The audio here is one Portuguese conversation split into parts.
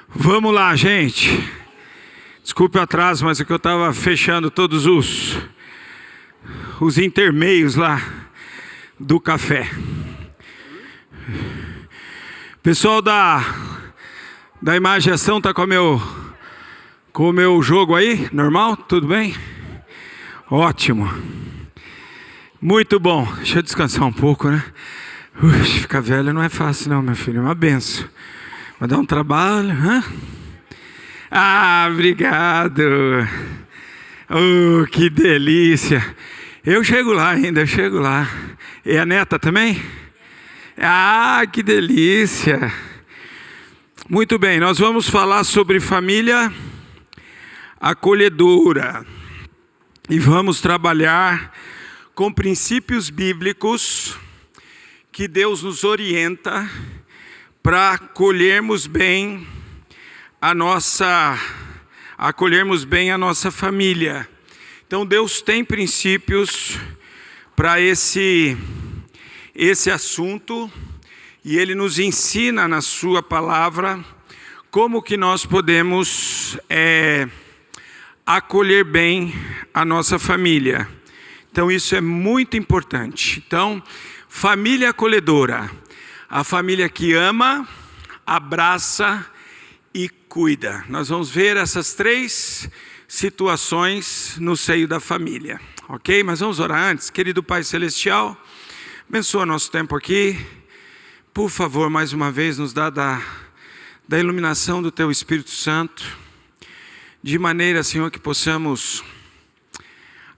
Vamos lá, gente. Desculpe o atraso, mas é que eu estava fechando todos os intermeios lá do café. Pessoal da imaginação tá com o meu jogo aí? Normal? Tudo bem? Ótimo. Muito bom. Deixa eu descansar um pouco, né? Ficar velho não é fácil não, meu filho. É uma benção. Vai dar um trabalho, hã? Ah, obrigado. Oh, que delícia. Eu chego lá ainda, eu chego lá. E a neta também? Ah, que delícia. Muito bem, nós vamos falar sobre família acolhedora. E vamos trabalhar com princípios bíblicos que Deus nos orienta para acolhermos bem a nossa família. Então Deus tem princípios para esse assunto e Ele nos ensina na sua palavra como que nós podemos acolher bem a nossa família. Então isso é muito importante. Então, família acolhedora, a família que ama, abraça e cuida. Nós vamos ver essas três situações no seio da família, ok? Mas vamos orar antes. Querido Pai Celestial, abençoa nosso tempo aqui. Por favor, mais uma vez, nos dá da iluminação do Teu Espírito Santo, de maneira, Senhor, que possamos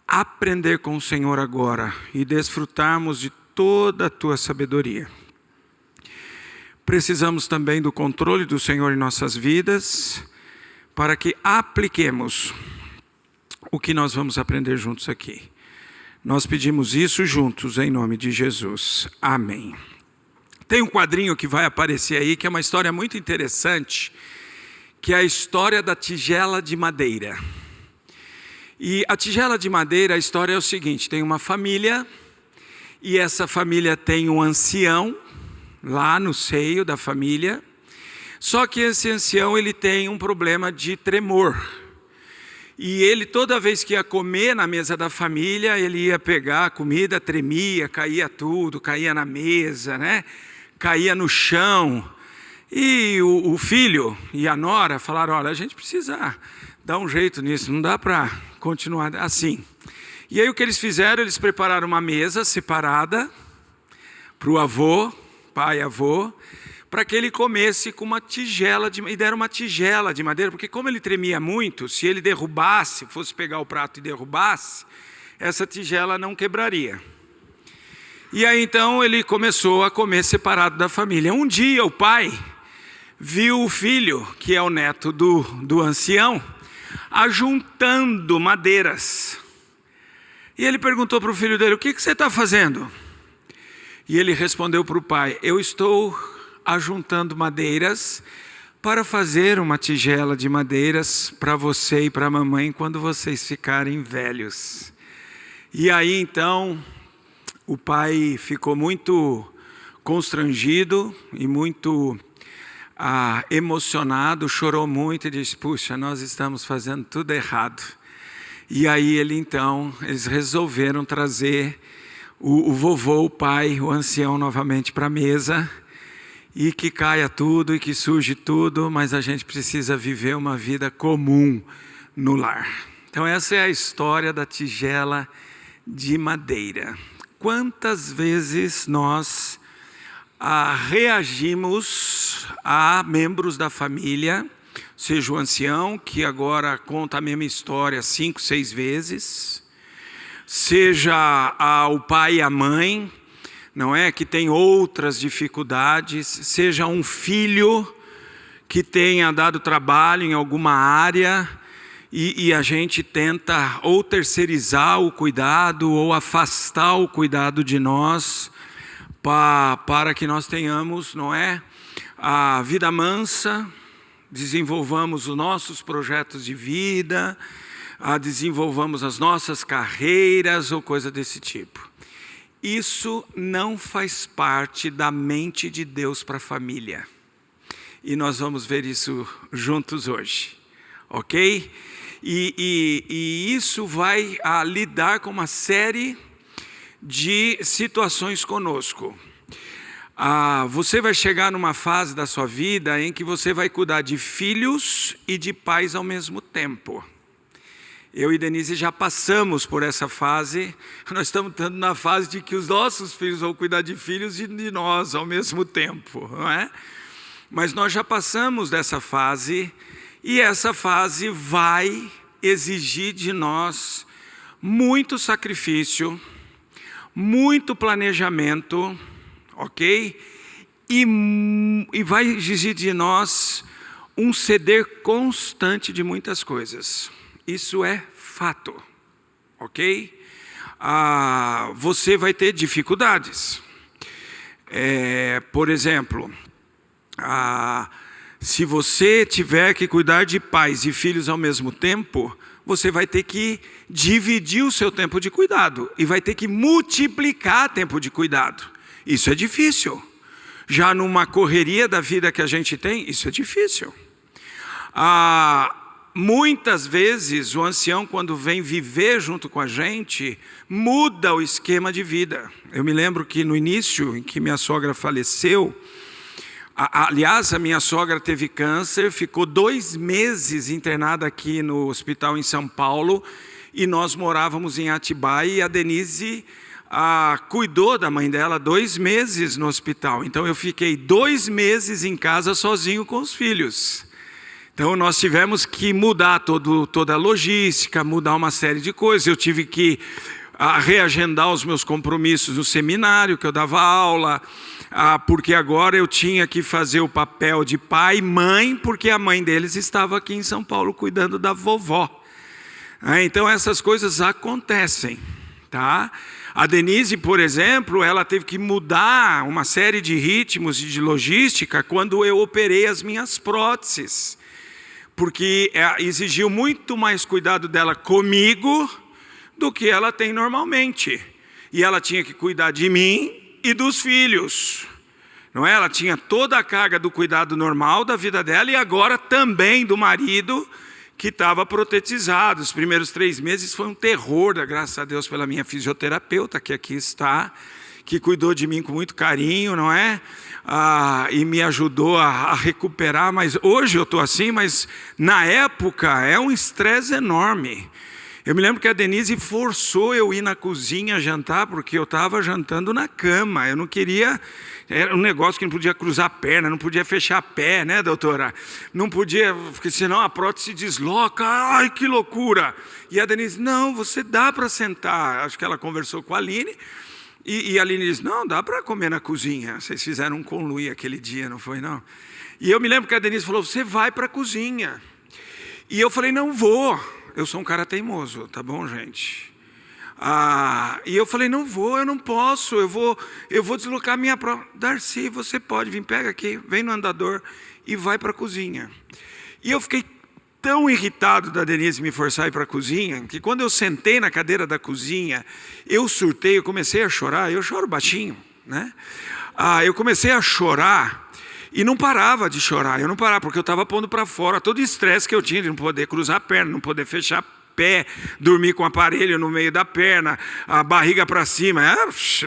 aprender com o Senhor agora e desfrutarmos de toda a Tua sabedoria. Precisamos também do controle do Senhor em nossas vidas, para que apliquemos o que nós vamos aprender juntos aqui. Nós pedimos isso juntos, em nome de Jesus. Amém. Tem um quadrinho que vai aparecer aí, que é uma história muito interessante, que é a história da tigela de madeira. E a tigela de madeira, a história é o seguinte: tem uma família, e essa família tem um ancião, lá no seio da família, só que esse ancião ele tem um problema de tremor, e ele toda vez que ia comer na mesa da família, ele ia pegar a comida, tremia, caía tudo, caía na mesa, né? Caía no chão, e o filho e a nora falaram: olha, a gente precisa dar um jeito nisso, não dá para continuar assim. E aí o que eles fizeram? Eles prepararam uma mesa separada para o avô, pai e avô, para que ele comesse com uma tigela, e deram uma tigela de madeira, porque como ele tremia muito, se ele derrubasse, fosse pegar o prato e derrubasse, essa tigela não quebraria. E aí então ele começou a comer separado da família. Um dia o pai viu o filho, que é o neto do ancião, ajuntando madeiras. E ele perguntou para o filho dele: o que você está fazendo? E ele respondeu para o pai: eu estou ajuntando madeiras para fazer uma tigela de madeiras para você e para a mamãe quando vocês ficarem velhos. E aí então o pai ficou muito constrangido e muito emocionado, chorou muito e disse: puxa, nós estamos fazendo tudo errado. E aí eles resolveram trazer o vovô, o pai, o ancião novamente para a mesa, e que caia tudo e que surge tudo, mas a gente precisa viver uma vida comum no lar. Então essa é a história da tigela de madeira. Quantas vezes nós reagimos a membros da família, seja o ancião, que agora conta a mesma história 5, 6 vezes, seja o pai e a mãe, não é, que tem outras dificuldades, seja um filho que tenha dado trabalho em alguma área e a gente tenta ou terceirizar o cuidado ou afastar o cuidado de nós para que nós tenhamos, não é, a vida mansa, desenvolvamos os nossos projetos de vida, desenvolvamos as nossas carreiras ou coisa desse tipo. Isso não faz parte da mente de Deus para a família. E nós vamos ver isso juntos hoje, ok? E isso vai lidar com uma série de situações conosco. Você vai chegar numa fase da sua vida em que você vai cuidar de filhos e de pais ao mesmo tempo. Eu e Denise já passamos por essa fase. Nós estamos na fase de que os nossos filhos vão cuidar de filhos e de nós ao mesmo tempo, não é? Mas nós já passamos dessa fase, e essa fase vai exigir de nós muito sacrifício, muito planejamento, ok? E vai exigir de nós um ceder constante de muitas coisas. Isso é fato, ok? Você vai ter dificuldades. Por exemplo, se você tiver que cuidar de pais e filhos ao mesmo tempo, você vai ter que dividir o seu tempo de cuidado e vai ter que multiplicar tempo de cuidado. Isso é difícil. Já numa correria da vida que a gente tem, isso é difícil. Muitas vezes o ancião, quando vem viver junto com a gente, muda o esquema de vida. Eu me lembro que no início, em que minha sogra faleceu, aliás, a minha sogra teve câncer, ficou 2 meses internada aqui no hospital em São Paulo, e nós morávamos em Atibaia, e a Denise cuidou da mãe dela 2 meses no hospital. Então eu fiquei 2 meses em casa sozinho com os filhos. Então nós tivemos que mudar toda a logística, mudar uma série de coisas. Eu tive que reagendar os meus compromissos no seminário que eu dava aula, porque agora eu tinha que fazer o papel de pai e mãe, porque a mãe deles estava aqui em São Paulo cuidando da vovó. Então essas coisas acontecem, tá? A Denise, por exemplo, ela teve que mudar uma série de ritmos e de logística quando eu operei as minhas próteses, porque exigiu muito mais cuidado dela comigo do que ela tem normalmente. E ela tinha que cuidar de mim e dos filhos, não é? Ela tinha toda a carga do cuidado normal da vida dela e agora também do marido, que estava protetizado. Os primeiros 3 meses foi um terror, graças a Deus pela minha fisioterapeuta, que aqui está, que cuidou de mim com muito carinho, não é? E me ajudou a recuperar, mas hoje eu estou assim, mas na época é um estresse enorme. Eu me lembro que a Denise forçou eu ir na cozinha jantar, porque eu estava jantando na cama, eu não queria, era um negócio que não podia cruzar a perna, não podia fechar pé, né, doutora? Não podia, porque senão a prótese se desloca, ai que loucura! E a Denise, não, você dá para sentar. Acho que ela conversou com a Aline, e a Aline disse, não, dá para comer na cozinha. Vocês fizeram um conluí aquele dia, não foi não? E eu me lembro que a Denise falou, você vai para a cozinha. E eu falei, não vou. Eu sou um cara teimoso, tá bom, gente? E eu falei, não vou, eu não posso, eu vou deslocar minha própria... Darcy, você pode vir, pega aqui, vem no andador e vai para a cozinha. E eu fiquei tão irritado da Denise me forçar a ir para a cozinha, que quando eu sentei na cadeira da cozinha, eu surtei, eu comecei a chorar, eu choro baixinho, né? Eu comecei a chorar e não parava de chorar, eu não parava, porque eu estava pondo para fora todo o estresse que eu tinha de não poder cruzar a perna, não poder fechar pé, dormir com o aparelho no meio da perna, a barriga para cima,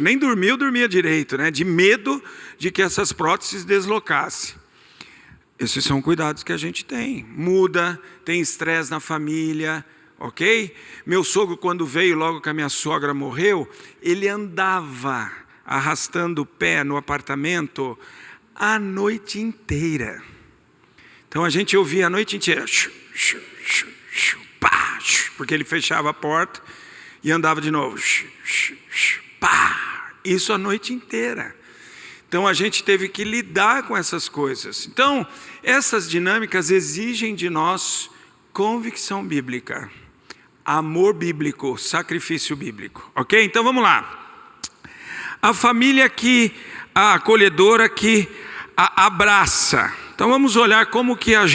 nem dormia, eu dormia direito, né? De medo de que essas próteses deslocassem. Esses são cuidados que a gente tem. Muda, tem estresse na família, ok? Meu sogro, quando veio, logo que a minha sogra morreu, ele andava arrastando o pé no apartamento a noite inteira. Então a gente ouvia a noite inteira, porque ele fechava a porta e andava de novo, isso a noite inteira. Então a gente teve que lidar com essas coisas. Então essas dinâmicas exigem de nós convicção bíblica, amor bíblico, sacrifício bíblico, ok? Então vamos lá. A família a acolhedora que a abraça. Então vamos olhar como que a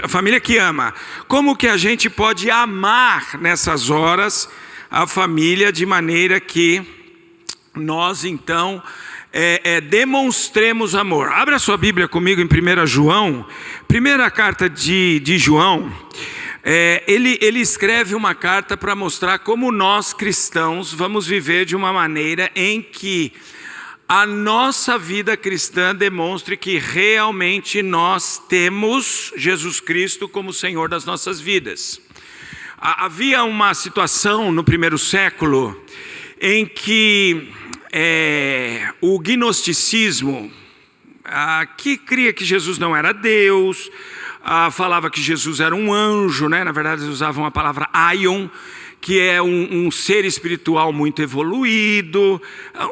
família que ama, como que a gente pode amar nessas horas a família de maneira que nós então demonstremos amor. Abra sua Bíblia comigo em 1 João, primeira carta de João. Ele escreve uma carta para mostrar como nós cristãos vamos viver de uma maneira em que a nossa vida cristã demonstre que realmente nós temos Jesus Cristo como Senhor das nossas vidas. Havia uma situação no primeiro século em que o gnosticismo, que cria que Jesus não era Deus, falava que Jesus era um anjo, né? Na verdade eles usavam a palavra aion, que é um ser espiritual muito evoluído,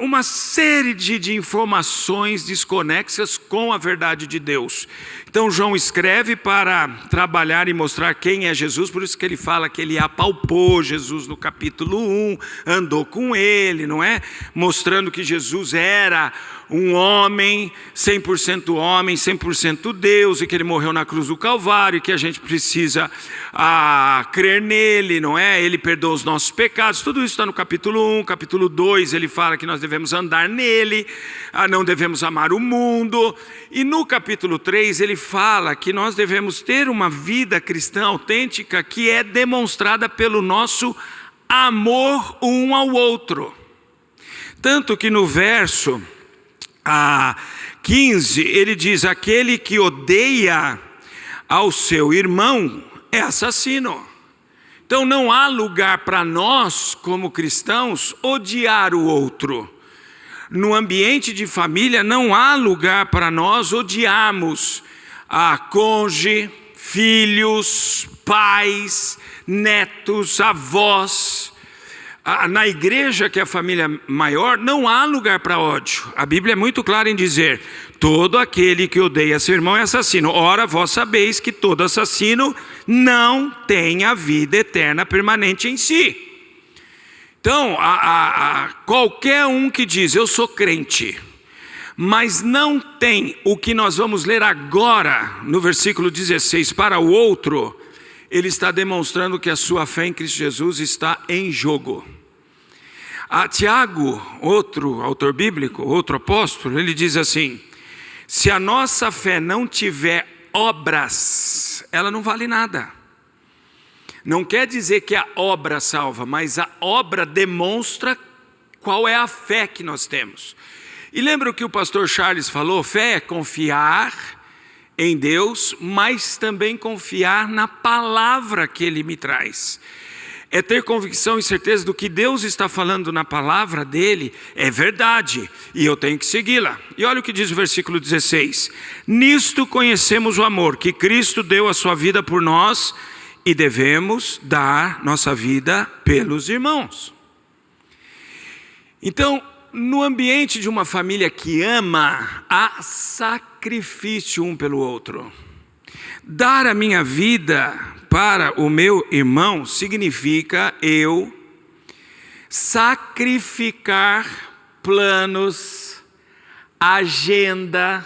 uma série de informações desconexas com a verdade de Deus. Então João escreve para trabalhar e mostrar quem é Jesus, por isso que ele fala que ele apalpou Jesus no capítulo 1, andou com ele, não é? Mostrando que Jesus era um homem, 100% Deus, e que ele morreu na cruz do Calvário, e que a gente precisa crer nele, não é? Ele perdoa os nossos pecados. Tudo isso está no capítulo 1, capítulo 2, ele fala que nós devemos andar nele, não devemos amar o mundo. E no capítulo 3 ele fala que nós devemos ter uma vida cristã autêntica que é demonstrada pelo nosso amor um ao outro. Tanto que no verso 15, ele diz: aquele que odeia ao seu irmão é assassino. Então não há lugar para nós, como cristãos, odiar o outro. No ambiente de família não há lugar para nós odiarmos cônjuge, filhos, pais, netos, avós. Na igreja, que é a família maior, não há lugar para ódio. A Bíblia é muito clara em dizer: todo aquele que odeia seu irmão é assassino. Ora, vós sabeis que todo assassino não tem a vida eterna permanente em si. Então, qualquer um que diz eu sou crente, mas não tem o que nós vamos ler agora no versículo 16 para o outro, ele está demonstrando que a sua fé em Cristo Jesus está em jogo. Tiago, outro autor bíblico, outro apóstolo, ele diz assim: se a nossa fé não tiver obras, ela não vale nada. Não quer dizer que a obra salva, mas a obra demonstra qual é a fé que nós temos. E lembra o que o pastor Charles falou? Fé é confiar em Deus, mas também confiar na palavra que Ele me traz. É ter convicção e certeza do que Deus está falando na palavra dEle é verdade, e eu tenho que segui-la. E olha o que diz o versículo 16: nisto conhecemos o amor, que Cristo deu a sua vida por nós, e devemos dar nossa vida pelos irmãos. Então, no ambiente de uma família que ama, há sacrifício um pelo outro. Dar a minha vida para o meu irmão significa eu sacrificar planos, agenda,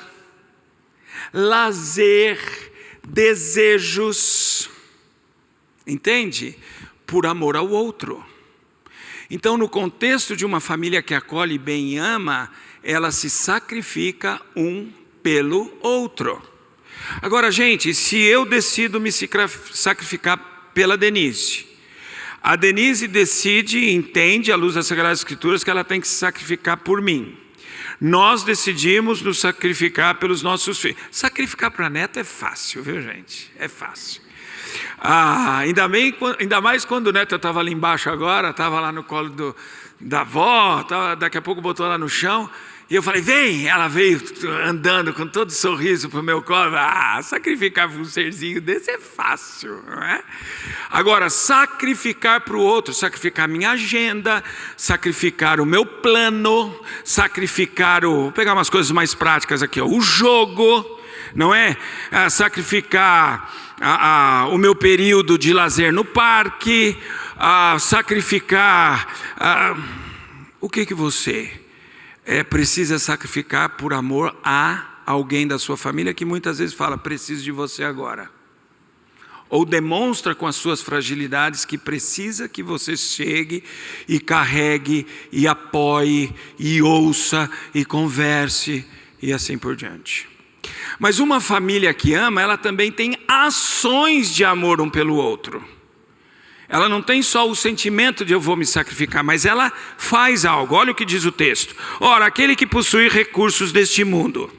lazer, desejos, entende? Por amor ao outro. Então, no contexto de uma família que acolhe bem e ama, ela se sacrifica um pelo outro. Agora, gente, se eu decido me sacrificar pela Denise, a Denise decide e entende, à luz das Sagradas Escrituras, que ela tem que se sacrificar por mim. Nós decidimos nos sacrificar pelos nossos filhos. Sacrificar para neto é fácil, viu, gente? É fácil. Ainda mais quando o neto estava ali embaixo agora, estava lá no colo da avó, daqui a pouco botou lá no chão, e eu falei, vem! Ela veio andando com todo sorriso para o meu colo. Sacrificar para um serzinho desse é fácil, não é? Agora, sacrificar para o outro, sacrificar minha agenda, sacrificar o meu plano, vou pegar umas coisas mais práticas aqui, o jogo, não é? Sacrificar o meu período de lazer no parque, sacrificar o que você precisa sacrificar por amor a alguém da sua família que muitas vezes fala, preciso de você agora. ou demonstra com as suas fragilidades que precisa que você chegue e carregue, e apoie, e ouça, e converse, e assim por diante. Mas uma família que ama, ela também tem ações de amor um pelo outro. Ela não tem só o sentimento de eu vou me sacrificar, mas ela faz algo. Olha o que diz o texto. Ora, aquele que possui recursos deste mundo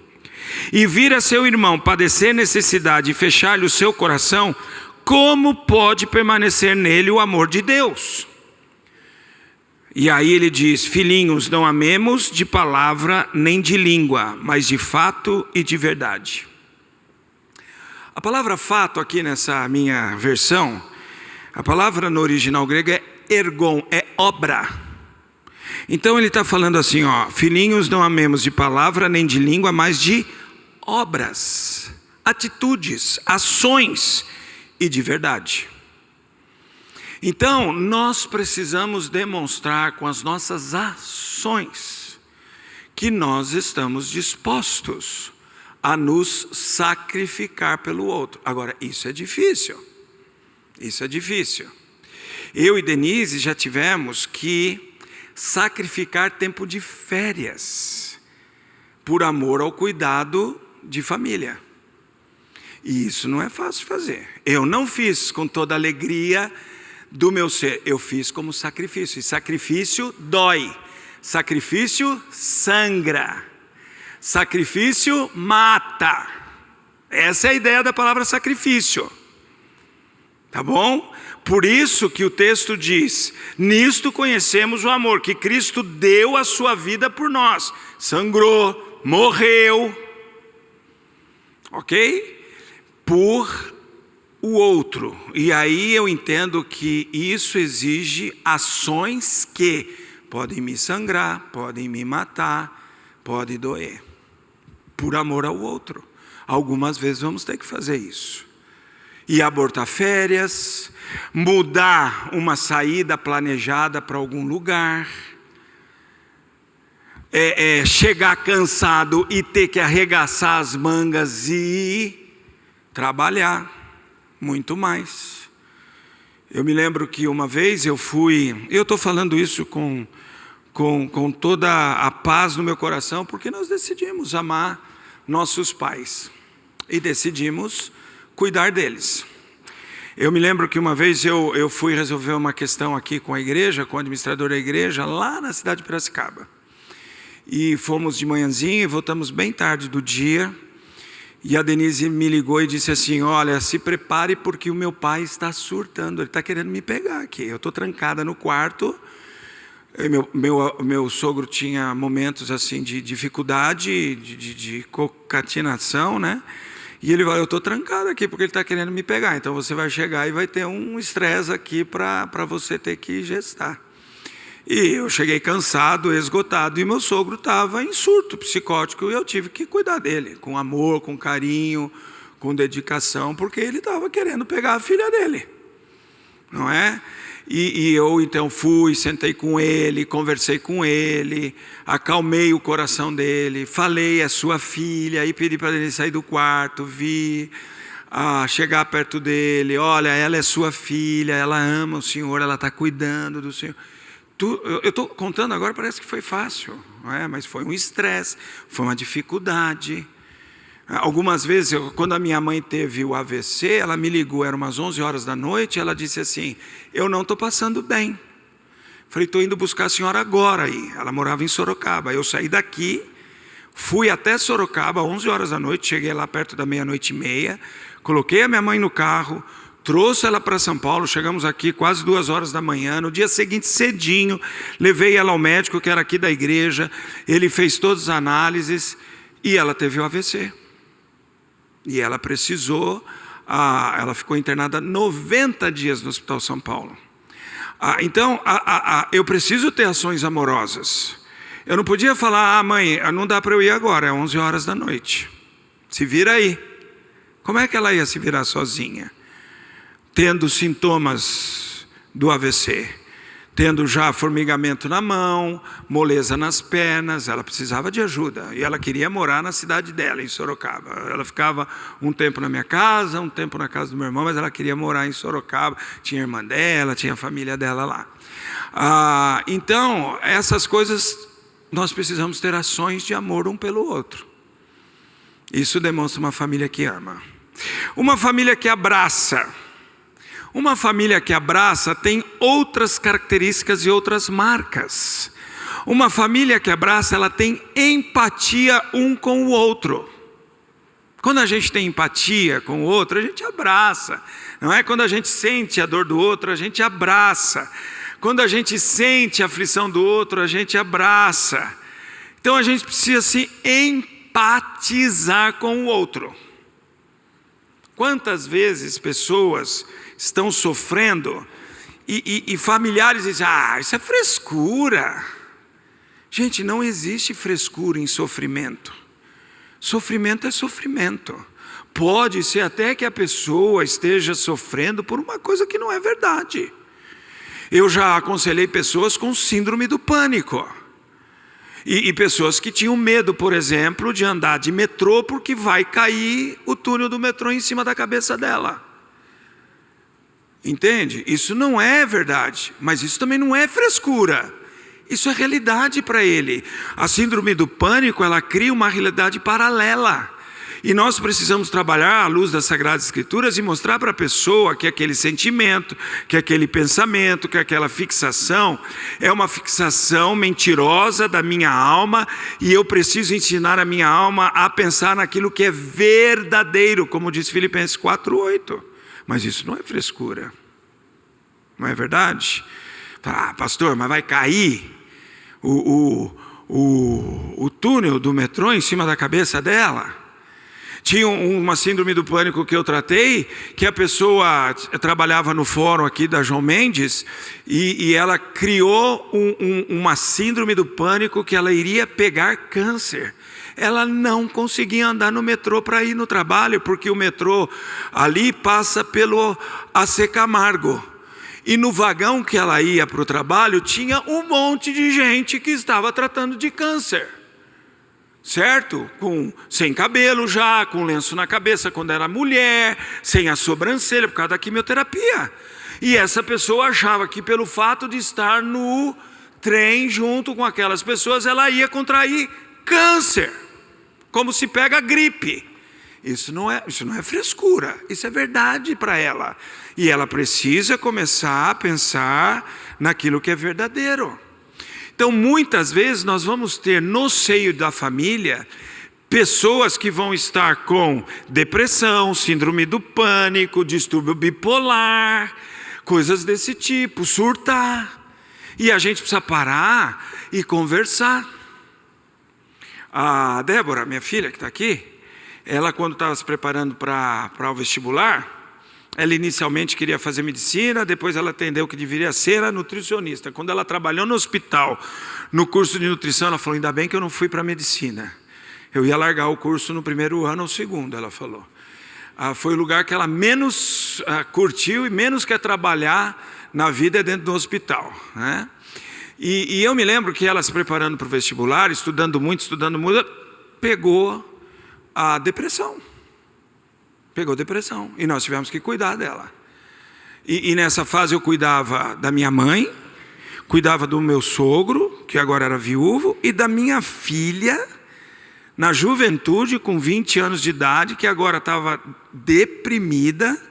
e vir a seu irmão padecer necessidade e fechar-lhe o seu coração, como pode permanecer nele o amor de Deus? E aí ele diz: filhinhos, não amemos de palavra nem de língua, mas de fato e de verdade. A palavra fato aqui nessa minha versão, a palavra no original grego é ergon, é obra. Então ele está falando assim, filhinhos, não amemos de palavra nem de língua, mas de obras, atitudes, ações e de verdade. Então nós precisamos demonstrar com as nossas ações que nós estamos dispostos a nos sacrificar pelo outro. Agora, isso é difícil. Isso é difícil. Eu e Denise já tivemos que sacrificar tempo de férias por amor ao cuidado de família. E isso não é fácil fazer. Eu não fiz com toda a alegria do meu ser. Eu fiz como sacrifício. E sacrifício dói. Sacrifício sangra. Sacrifício mata. Essa é a ideia da palavra sacrifício. Tá bom? Por isso que o texto diz: nisto conhecemos o amor, que Cristo deu a sua vida por nós. Sangrou, morreu. Ok? Por o outro. E aí eu entendo que isso exige ações que podem me sangrar, podem me matar, podem doer. Por amor ao outro. Algumas vezes vamos ter que fazer isso. E abortar férias, mudar uma saída planejada para algum lugar, chegar cansado e ter que arregaçar as mangas e trabalhar muito mais. Eu me lembro que uma vez eu estou falando isso com toda a paz no meu coração, porque nós decidimos amar nossos pais e decidimos cuidar deles. Eu me lembro que uma vez eu fui resolver uma questão aqui com a igreja, com o administrador da igreja, lá na cidade de Piracicaba. E fomos de manhãzinha e voltamos bem tarde do dia. E a Denise me ligou e disse assim: olha, se prepare porque o meu pai está surtando, ele está querendo me pegar aqui. Eu estou trancada no quarto. Meu sogro tinha momentos assim de dificuldade, de concatinação, né? E ele vai: eu estou trancado aqui porque ele está querendo me pegar. Então você vai chegar e vai ter um estresse aqui para você ter que gestar. E eu cheguei cansado, esgotado, e meu sogro estava em surto psicótico, e eu tive que cuidar dele, com amor, com carinho, com dedicação, porque ele estava querendo pegar a filha dele, não é? E eu então fui, sentei com ele, conversei com ele, acalmei o coração dele, falei: é sua filha, aí pedi para ele sair do quarto, chegar perto dele: olha, ela é sua filha, ela ama o Senhor, ela está cuidando do Senhor. Eu estou contando agora, parece que foi fácil, não é? Mas foi um estresse, foi uma dificuldade. Algumas vezes, quando a minha mãe teve o AVC, ela me ligou, eram umas 11 horas da noite, ela disse assim: eu não estou passando bem. Falei: estou indo buscar a senhora agora aí. Ela morava em Sorocaba. Eu saí daqui, fui até Sorocaba, 11 horas da noite, cheguei lá perto da 00:30, coloquei a minha mãe no carro, trouxe ela para São Paulo, chegamos aqui quase 2 horas da manhã. No dia seguinte, cedinho, levei ela ao médico que era aqui da igreja, ele fez todas as análises e ela teve o AVC. E ela precisou, ela ficou internada 90 dias no Hospital São Paulo. Então, eu preciso ter ações amorosas. Eu não podia falar: mãe, não dá para eu ir agora, é 11 horas da noite. Se vira aí. Como é que ela ia se virar sozinha? Tendo sintomas do AVC, tendo já formigamento na mão, moleza nas pernas, ela precisava de ajuda. E ela queria morar na cidade dela, em Sorocaba. Ela ficava um tempo na minha casa, um tempo na casa do meu irmão, mas ela queria morar em Sorocaba. Tinha a irmã dela, tinha a família dela lá. Então, essas coisas, nós precisamos ter ações de amor um pelo outro. Isso demonstra uma família que ama. Uma família que abraça. Uma família que abraça tem outras características e outras marcas. Uma família que abraça, ela tem empatia um com o outro. Quando a gente tem empatia com o outro, a gente abraça. Não é? Quando a gente sente a dor do outro, a gente abraça. Quando a gente sente a aflição do outro, a gente abraça. Então a gente precisa se empatizar com o outro. Quantas vezes pessoas estão sofrendo e familiares dizem, isso é frescura. Gente, não existe frescura em sofrimento. Sofrimento é sofrimento. Pode ser até que a pessoa esteja sofrendo por uma coisa que não é verdade. Eu já aconselhei pessoas com síndrome do pânico. E pessoas que tinham medo, por exemplo, de andar de metrô porque vai cair o túnel do metrô em cima da cabeça dela. Entende? Isso não é verdade, mas isso também não é frescura. Isso é realidade para ele. A síndrome do pânico, ela cria uma realidade paralela. E nós precisamos trabalhar à luz das Sagradas Escrituras e mostrar para a pessoa que aquele sentimento, que aquele pensamento, que aquela fixação é uma fixação mentirosa da minha alma e eu preciso ensinar a minha alma a pensar naquilo que é verdadeiro, como diz Filipenses 4:8. Mas isso não é frescura, não é verdade? Pastor, mas vai cair o túnel do metrô em cima da cabeça dela? Tinha uma síndrome do pânico que eu tratei, que a pessoa trabalhava no fórum aqui da João Mendes, e ela criou uma síndrome do pânico que ela iria pegar câncer. Ela não conseguia andar no metrô para ir no trabalho, porque o metrô ali passa pelo AC Camargo. E no vagão que ela ia para o trabalho, tinha um monte de gente que estava tratando de câncer. Certo? Sem cabelo já, com lenço na cabeça quando era mulher, sem a sobrancelha por causa da quimioterapia. E essa pessoa achava que pelo fato de estar no trem junto com aquelas pessoas, ela ia contrair câncer, como se pega gripe. Isso não é frescura, isso é verdade para ela. E ela precisa começar a pensar naquilo que é verdadeiro. Então, muitas vezes nós vamos ter no seio da família pessoas que vão estar com depressão, síndrome do pânico, distúrbio bipolar, coisas desse tipo, surtar. E a gente precisa parar e conversar. A Débora, minha filha que está aqui, ela quando estava se preparando para o vestibular, ela inicialmente queria fazer medicina, depois ela entendeu que deveria ser a nutricionista. Quando ela trabalhou no hospital, no curso de nutrição, ela falou, ainda bem que eu não fui para medicina. Eu ia largar o curso no primeiro ano ou segundo, ela falou. Foi o lugar que ela menos curtiu e menos quer trabalhar na vida dentro do hospital, né? E eu me lembro que ela se preparando para o vestibular, estudando muito, pegou a depressão. Pegou depressão e nós tivemos que cuidar dela. E nessa fase eu cuidava da minha mãe, cuidava do meu sogro, que agora era viúvo, e da minha filha, na juventude, com 20 anos de idade, que agora estava deprimida.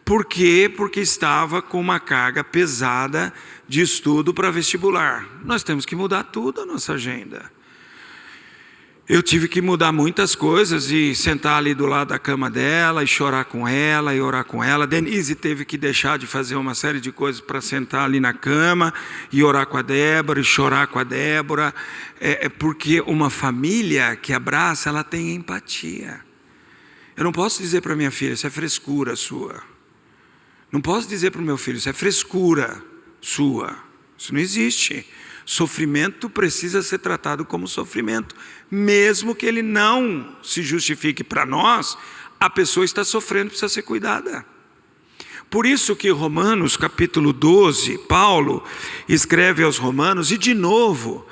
Por quê? Porque estava com uma carga pesada de estudo para vestibular. Nós temos que mudar tudo a nossa agenda. Eu tive que mudar muitas coisas e sentar ali do lado da cama dela e chorar com ela e orar com ela. Denise teve que deixar de fazer uma série de coisas para sentar ali na cama e orar com a Débora e chorar com a Débora. Porque uma família que abraça, ela tem empatia. Eu não posso dizer para minha filha, isso é frescura sua. Não posso dizer para o meu filho, isso é frescura sua. Isso não existe. Sofrimento precisa ser tratado como sofrimento. Mesmo que ele não se justifique para nós, a pessoa está sofrendo, precisa ser cuidada. Por isso que Romanos capítulo 12, Paulo escreve aos Romanos, e de novo,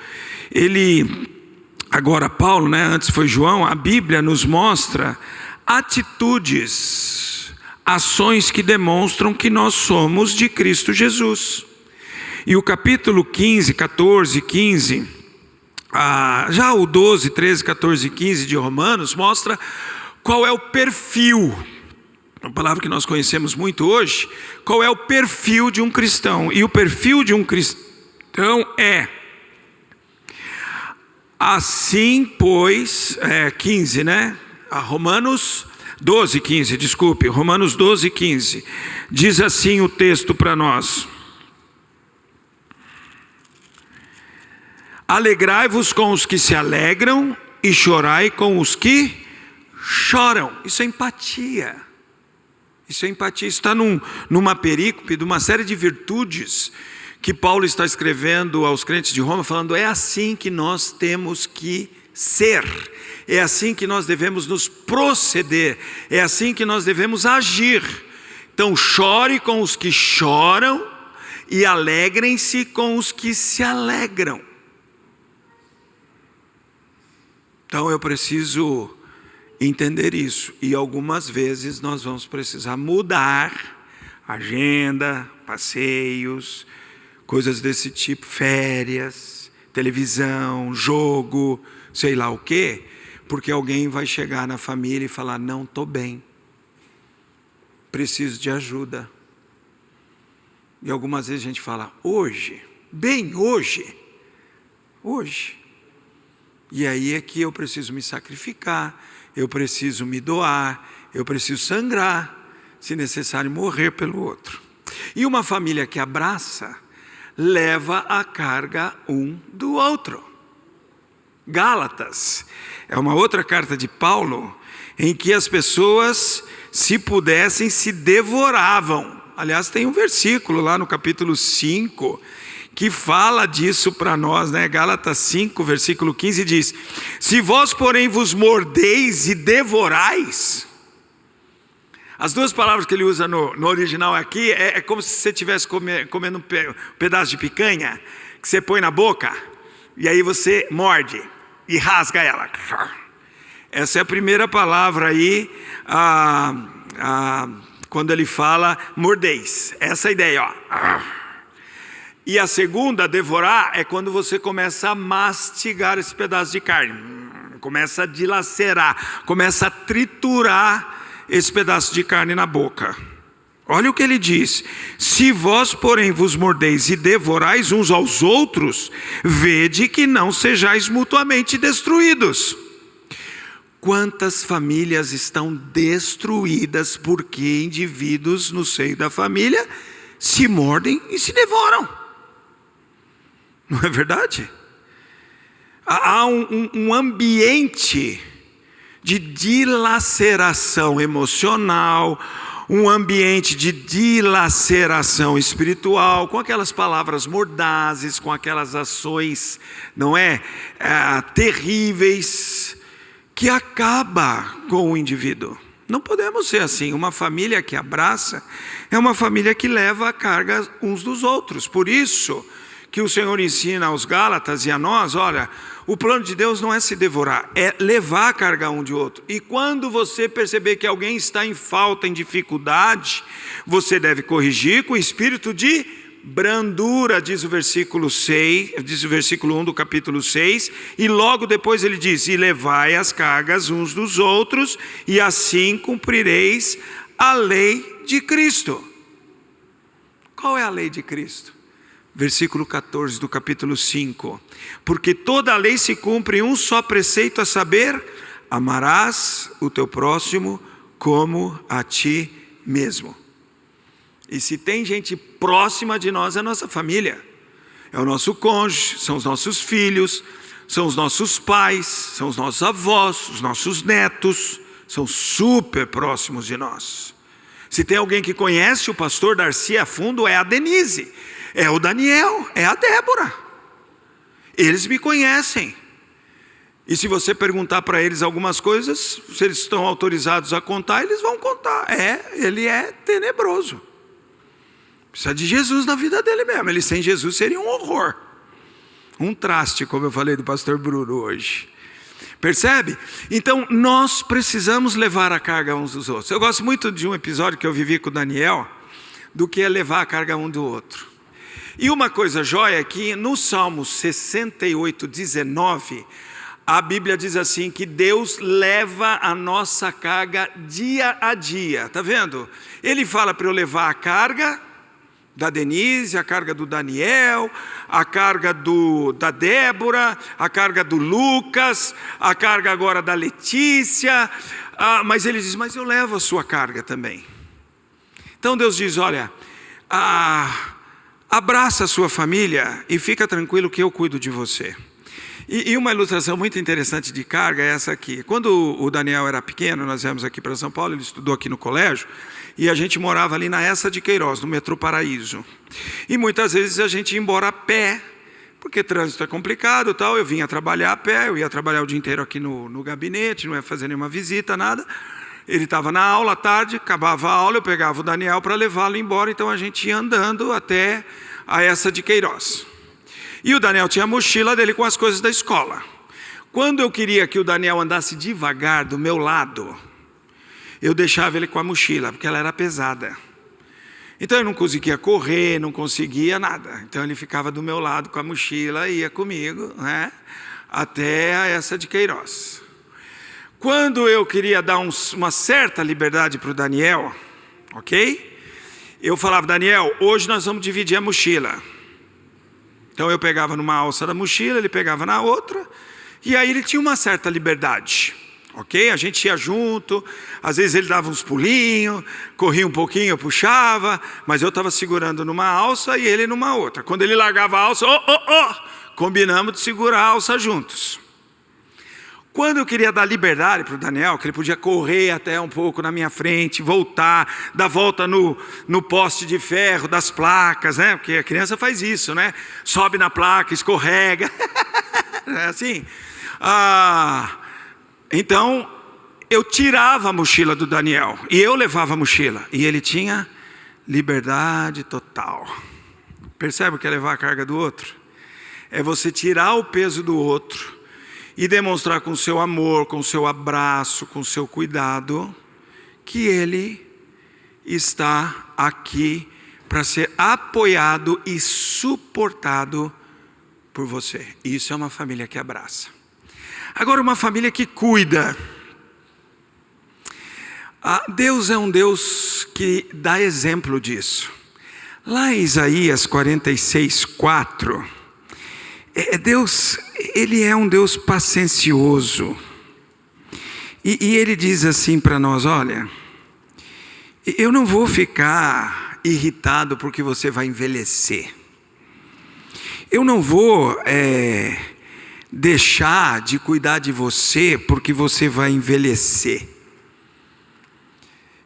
agora Paulo, né, antes foi João, a Bíblia nos mostra atitudes, ações que demonstram que nós somos de Cristo Jesus. E o capítulo 15, 14, 15, já o 12, 13, 14 e 15 de Romanos mostra qual é o perfil, uma palavra que nós conhecemos muito hoje, qual é o perfil de um cristão. E o perfil de um cristão é assim, pois, 15, né? Romanos 12, 15, desculpe, Romanos 12, 15, diz assim o texto para nós: alegrai-vos com os que se alegram e chorai com os que choram. Isso é empatia. Isso é empatia. Isso está numa perícope de uma série de virtudes que Paulo está escrevendo aos crentes de Roma, falando: é assim que nós temos que ser, é assim que nós devemos nos proceder, é assim que nós devemos agir. Então chore com os que choram e alegrem-se com os que se alegram. Então eu preciso entender isso, e algumas vezes nós vamos precisar mudar agenda, passeios, coisas desse tipo, férias, televisão, jogo, sei lá o quê, porque alguém vai chegar na família e falar: não estou bem, preciso de ajuda. E algumas vezes a gente fala: hoje, bem hoje. E aí é que eu preciso me sacrificar, eu preciso me doar, eu preciso sangrar, se necessário morrer pelo outro. E uma família que abraça, leva a carga um do outro. Gálatas é uma outra carta de Paulo, em que as pessoas, se pudessem, se devoravam. Aliás, tem um versículo lá no capítulo 5, que fala disso para nós, né? Gálatas 5, versículo 15 diz: se vós, porém, vos mordeis e devorais. As duas palavras que ele usa no original aqui é como se você estivesse comendo um pedaço de picanha, que você põe na boca, e aí você morde e rasga ela. Essa é a primeira palavra aí, quando ele fala mordeis. Essa é a ideia, ó. E a segunda, devorar, é quando você começa a mastigar esse pedaço de carne, começa a dilacerar, começa a triturar esse pedaço de carne na boca. Olha o que ele diz: se vós, porém, vos mordeis e devorais uns aos outros, vede que não sejais mutuamente destruídos. Quantas famílias estão destruídas porque indivíduos no seio da família se mordem e se devoram? Não é verdade? Há um ambiente de dilaceração emocional, um ambiente de dilaceração espiritual, com aquelas palavras mordazes, com aquelas ações, não é? Terríveis, que acaba com o indivíduo. Não podemos ser assim. Uma família que abraça é uma família que leva a carga uns dos outros. Por isso que o Senhor ensina aos Gálatas e a nós: olha, o plano de Deus não é se devorar, é levar a carga um de outro. E quando você perceber que alguém está em falta, em dificuldade, você deve corrigir com espírito de brandura, diz o versículo 6, diz o versículo 1 do capítulo 6, e logo depois ele diz: e levai as cargas uns dos outros, e assim cumprireis a lei de Cristo. Qual é a lei de Cristo? Versículo 14 do capítulo 5: porque toda a lei se cumpre em um só preceito, a saber, amarás o teu próximo como a ti mesmo. E se tem gente próxima de nós, é a nossa família, é o nosso cônjuge, são os nossos filhos, são os nossos pais, são os nossos avós, os nossos netos, são super próximos de nós. Se tem alguém que conhece o pastor Darcy a fundo, é a Denise, é o Daniel, é a Débora. Eles me conhecem. E se você perguntar para eles algumas coisas, se eles estão autorizados a contar, eles vão contar. Ele é tenebroso. Precisa de Jesus na vida dele mesmo. Ele sem Jesus seria um horror. Um traste, como eu falei do pastor Bruno hoje. Percebe? Então nós precisamos levar a carga uns dos outros. Eu gosto muito de um episódio que eu vivi com o Daniel, do que é levar a carga um do outro. E uma coisa jóia é que no Salmo 68, 19, a Bíblia diz assim, que Deus leva a nossa carga dia a dia. Está vendo? Ele fala para eu levar a carga da Denise, a carga do Daniel, a carga da Débora, a carga do Lucas, a carga agora da Letícia, mas ele diz, mas eu levo a sua carga também. Então Deus diz, olha, abraça a sua família e fica tranquilo que eu cuido de você. E uma ilustração muito interessante de carga é essa aqui. Quando o Daniel era pequeno, nós viemos aqui para São Paulo, ele estudou aqui no colégio, e a gente morava ali na Essa de Queiroz, no metrô Paraíso. E muitas vezes a gente ia embora a pé, porque trânsito é complicado, tal. Eu vinha trabalhar a pé, eu ia trabalhar o dia inteiro aqui no gabinete, não ia fazer nenhuma visita, nada. Ele estava na aula à tarde, acabava a aula, eu pegava o Daniel para levá-lo embora, então a gente ia andando até a Essa de Queiroz. E o Daniel tinha a mochila dele com as coisas da escola. Quando eu queria que o Daniel andasse devagar do meu lado, eu deixava ele com a mochila, porque ela era pesada. Então eu não conseguia correr, não conseguia nada. Então ele ficava do meu lado com a mochila e ia comigo, né, até a Essa de Queiroz. Quando eu queria dar uma certa liberdade para o Daniel, ok? Eu falava, Daniel, hoje nós vamos dividir a mochila. Então eu pegava numa alça da mochila, ele pegava na outra, e aí ele tinha uma certa liberdade, ok? A gente ia junto, às vezes ele dava uns pulinhos, corria um pouquinho, eu puxava, mas eu estava segurando numa alça e ele numa outra. Quando ele largava a alça, combinamos de segurar a alça juntos. Quando eu queria dar liberdade para o Daniel, que ele podia correr até um pouco na minha frente, voltar, dar volta no poste de ferro das placas, né? Porque a criança faz isso, né? Sobe na placa, escorrega. É assim. Então, eu tirava a mochila do Daniel e eu levava a mochila. E ele tinha liberdade total. Percebe o que é levar a carga do outro? É você tirar o peso do outro e demonstrar com o seu amor, com o seu abraço, com o seu cuidado, que ele está aqui para ser apoiado e suportado por você. Isso é uma família que abraça. Agora, uma família que cuida. Deus é um Deus que dá exemplo disso. Lá em Isaías 46, 4... Deus, Ele é um Deus paciencioso. E Ele diz assim para nós, olha, eu não vou ficar irritado porque você vai envelhecer. Eu não vou deixar de cuidar de você porque você vai envelhecer.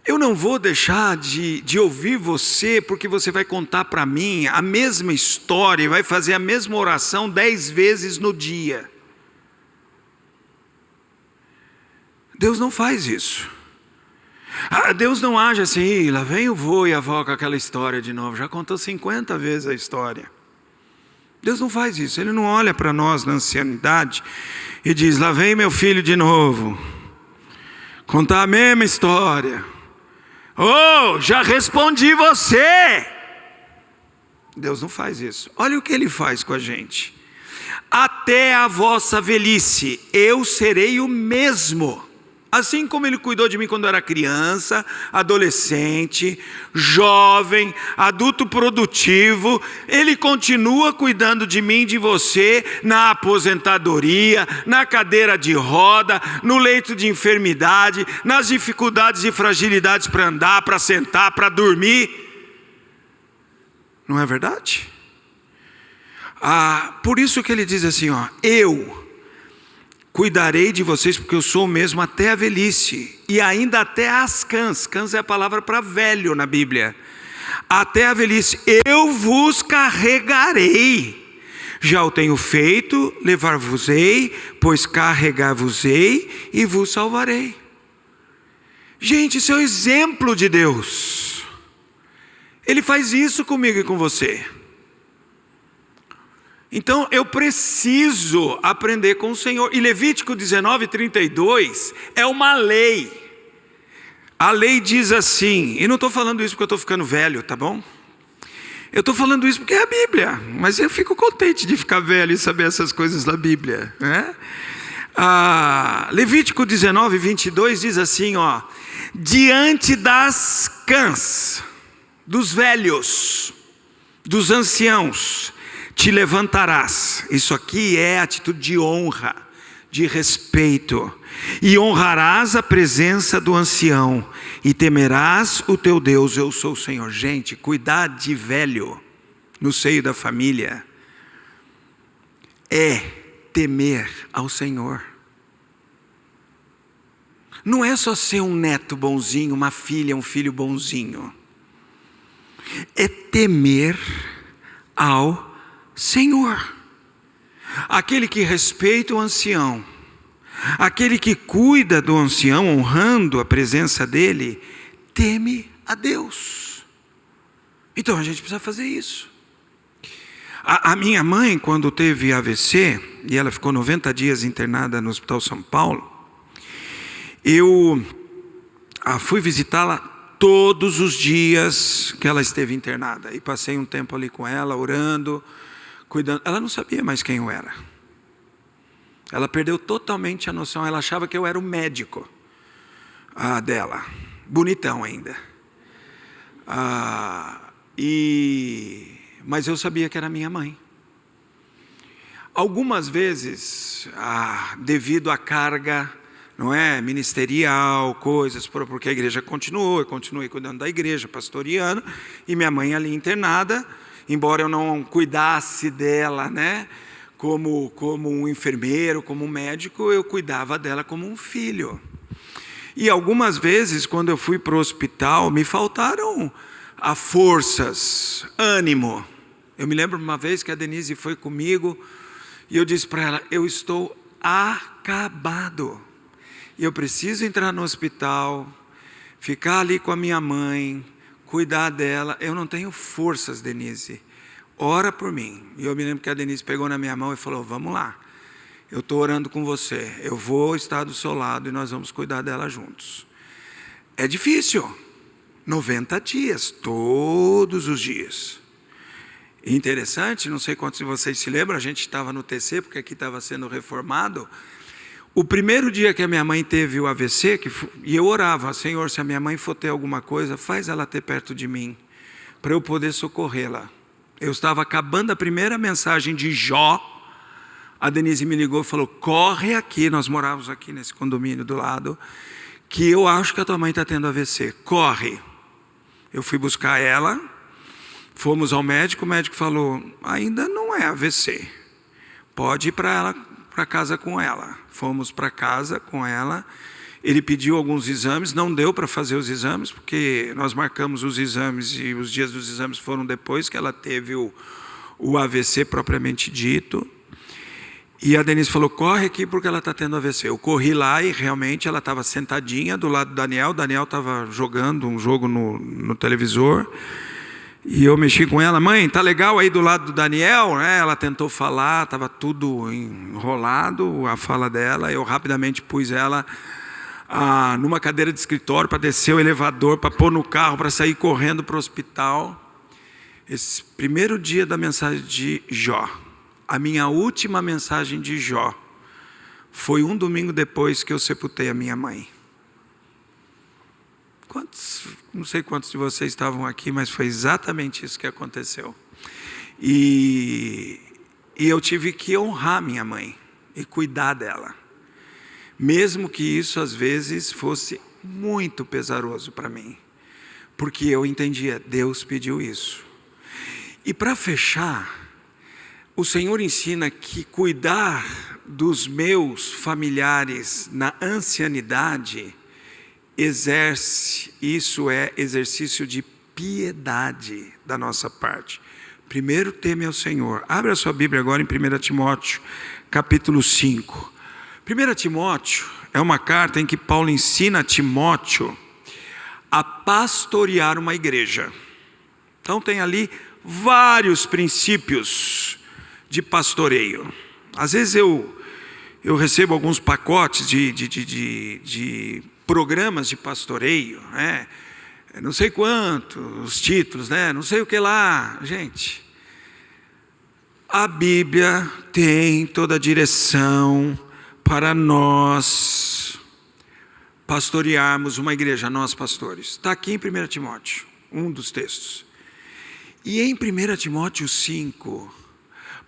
Eu não vou deixar de ouvir você porque você vai contar para mim a mesma história e vai fazer a mesma oração 10 vezes no dia. Deus não faz isso. Deus não age assim, lá vem o vô e a avó com aquela história de novo, já contou 50 vezes a história. Deus não faz isso, Ele não olha para nós na ancianidade e diz, lá vem meu filho de novo, contar a mesma história. Já respondi você. Deus não faz isso. Olha o que Ele faz com a gente. Até a vossa velhice, eu serei o mesmo. Assim como Ele cuidou de mim quando eu era criança, adolescente, jovem, adulto produtivo, Ele continua cuidando de mim e de você na aposentadoria, na cadeira de roda, no leito de enfermidade, nas dificuldades e fragilidades para andar, para sentar, para dormir. Não é verdade? Por isso que Ele diz assim, eu cuidarei de vocês porque eu sou o mesmo até a velhice e ainda até as cãs. Cãs é a palavra para velho na Bíblia. Até a velhice eu vos carregarei. Já o tenho feito, levar-vos-ei, pois carregar-vos-ei e vos salvarei. Gente, isso é o exemplo de Deus. Ele faz isso comigo e com você. Então eu preciso aprender com o Senhor. E Levítico 19:32 é uma lei. A lei diz assim, e não estou falando isso porque eu estou ficando velho, tá bom? Eu estou falando isso porque é a Bíblia, mas eu fico contente de ficar velho e saber essas coisas da Bíblia, né? Levítico 19:22 diz assim, ó: diante das cãs, dos velhos, dos anciãos, te levantarás. Isso aqui é atitude de honra, de respeito. E honrarás a presença do ancião, e temerás o teu Deus, eu sou o Senhor. Gente, cuidar de velho no seio da família é temer ao Senhor. Não é só ser um neto bonzinho, uma filha, um filho bonzinho. É temer ao Senhor. Aquele que respeita o ancião, aquele que cuida do ancião, honrando a presença dele, teme a Deus. Então a gente precisa fazer isso. A minha mãe, quando teve AVC, e ela ficou 90 dias internada no Hospital São Paulo, eu fui visitá-la todos os dias que ela esteve internada. E passei um tempo ali com ela, orando, cuidando. Ela não sabia mais quem eu era. Ela perdeu totalmente a noção. Ela achava que eu era o médico dela. Bonitão ainda. Mas eu sabia que era minha mãe. Algumas vezes, devido à carga, não é, ministerial, coisas, porque a igreja continuou, eu continuei cuidando da igreja, pastoreando, e minha mãe ali internada, embora eu não cuidasse dela, né, como um enfermeiro, como um médico, eu cuidava dela como um filho. E algumas vezes, quando eu fui para o hospital, me faltaram forças, ânimo. Eu me lembro uma vez que a Denise foi comigo, e eu disse para ela, eu estou acabado. E eu preciso entrar no hospital, ficar ali com a minha mãe, cuidar dela. Eu não tenho forças, Denise. Ora por mim. E eu me lembro que a Denise pegou na minha mão e falou, vamos lá. Eu estou orando com você. Eu vou estar do seu lado e nós vamos cuidar dela juntos. É difícil. 90 dias, todos os dias. Interessante, não sei quantos de vocês se lembram, a gente estava no TC, porque aqui estava sendo reformado. O primeiro dia que a minha mãe teve o AVC, e eu orava, Senhor, se a minha mãe for ter alguma coisa, faz ela ter perto de mim, para eu poder socorrê-la. Eu estava acabando a primeira mensagem de Jó, a Denise me ligou e falou, corre aqui, nós morávamos aqui nesse condomínio do lado, que eu acho que a tua mãe está tendo AVC, corre. Eu fui buscar ela, fomos ao médico, o médico falou, ainda não é AVC, pode ir para casa com ela. Fomos para casa com ela, ele pediu alguns exames, não deu para fazer os exames, porque nós marcamos os exames e os dias dos exames foram depois que ela teve o AVC propriamente dito. E a Denise falou, corre aqui porque ela está tendo AVC. Eu corri lá e realmente ela estava sentadinha do lado do Daniel, o Daniel estava jogando um jogo no televisor, e eu mexi com ela, mãe, tá legal aí do lado do Daniel? Ela tentou falar, estava tudo enrolado, a fala dela. Eu rapidamente pus ela numa cadeira de escritório para descer o elevador, para pôr no carro, para sair correndo para o hospital. Esse primeiro dia da mensagem de Jó, a minha última mensagem de Jó, foi um domingo depois que eu sepultei a minha mãe. Não sei quantos de vocês estavam aqui, mas foi exatamente isso que aconteceu. E eu tive que honrar minha mãe e cuidar dela. Mesmo que isso às vezes fosse muito pesaroso para mim. Porque eu entendia, Deus pediu isso. E para fechar, o Senhor ensina que cuidar dos meus familiares na ancianidade, isso é exercício de piedade da nossa parte. Primeiro teme ao Senhor. Abre a sua Bíblia agora em 1 Timóteo, capítulo 5. 1 Timóteo é uma carta em que Paulo ensina a Timóteo a pastorear uma igreja. Então tem ali vários princípios de pastoreio. Às vezes eu recebo alguns pacotes de programas de pastoreio, né? Não sei quanto, os títulos, né? Não sei o que lá. Gente, a Bíblia tem toda a direção para nós pastorearmos uma igreja, nós pastores. Está aqui em 1 Timóteo, um dos textos. E em 1 Timóteo 5,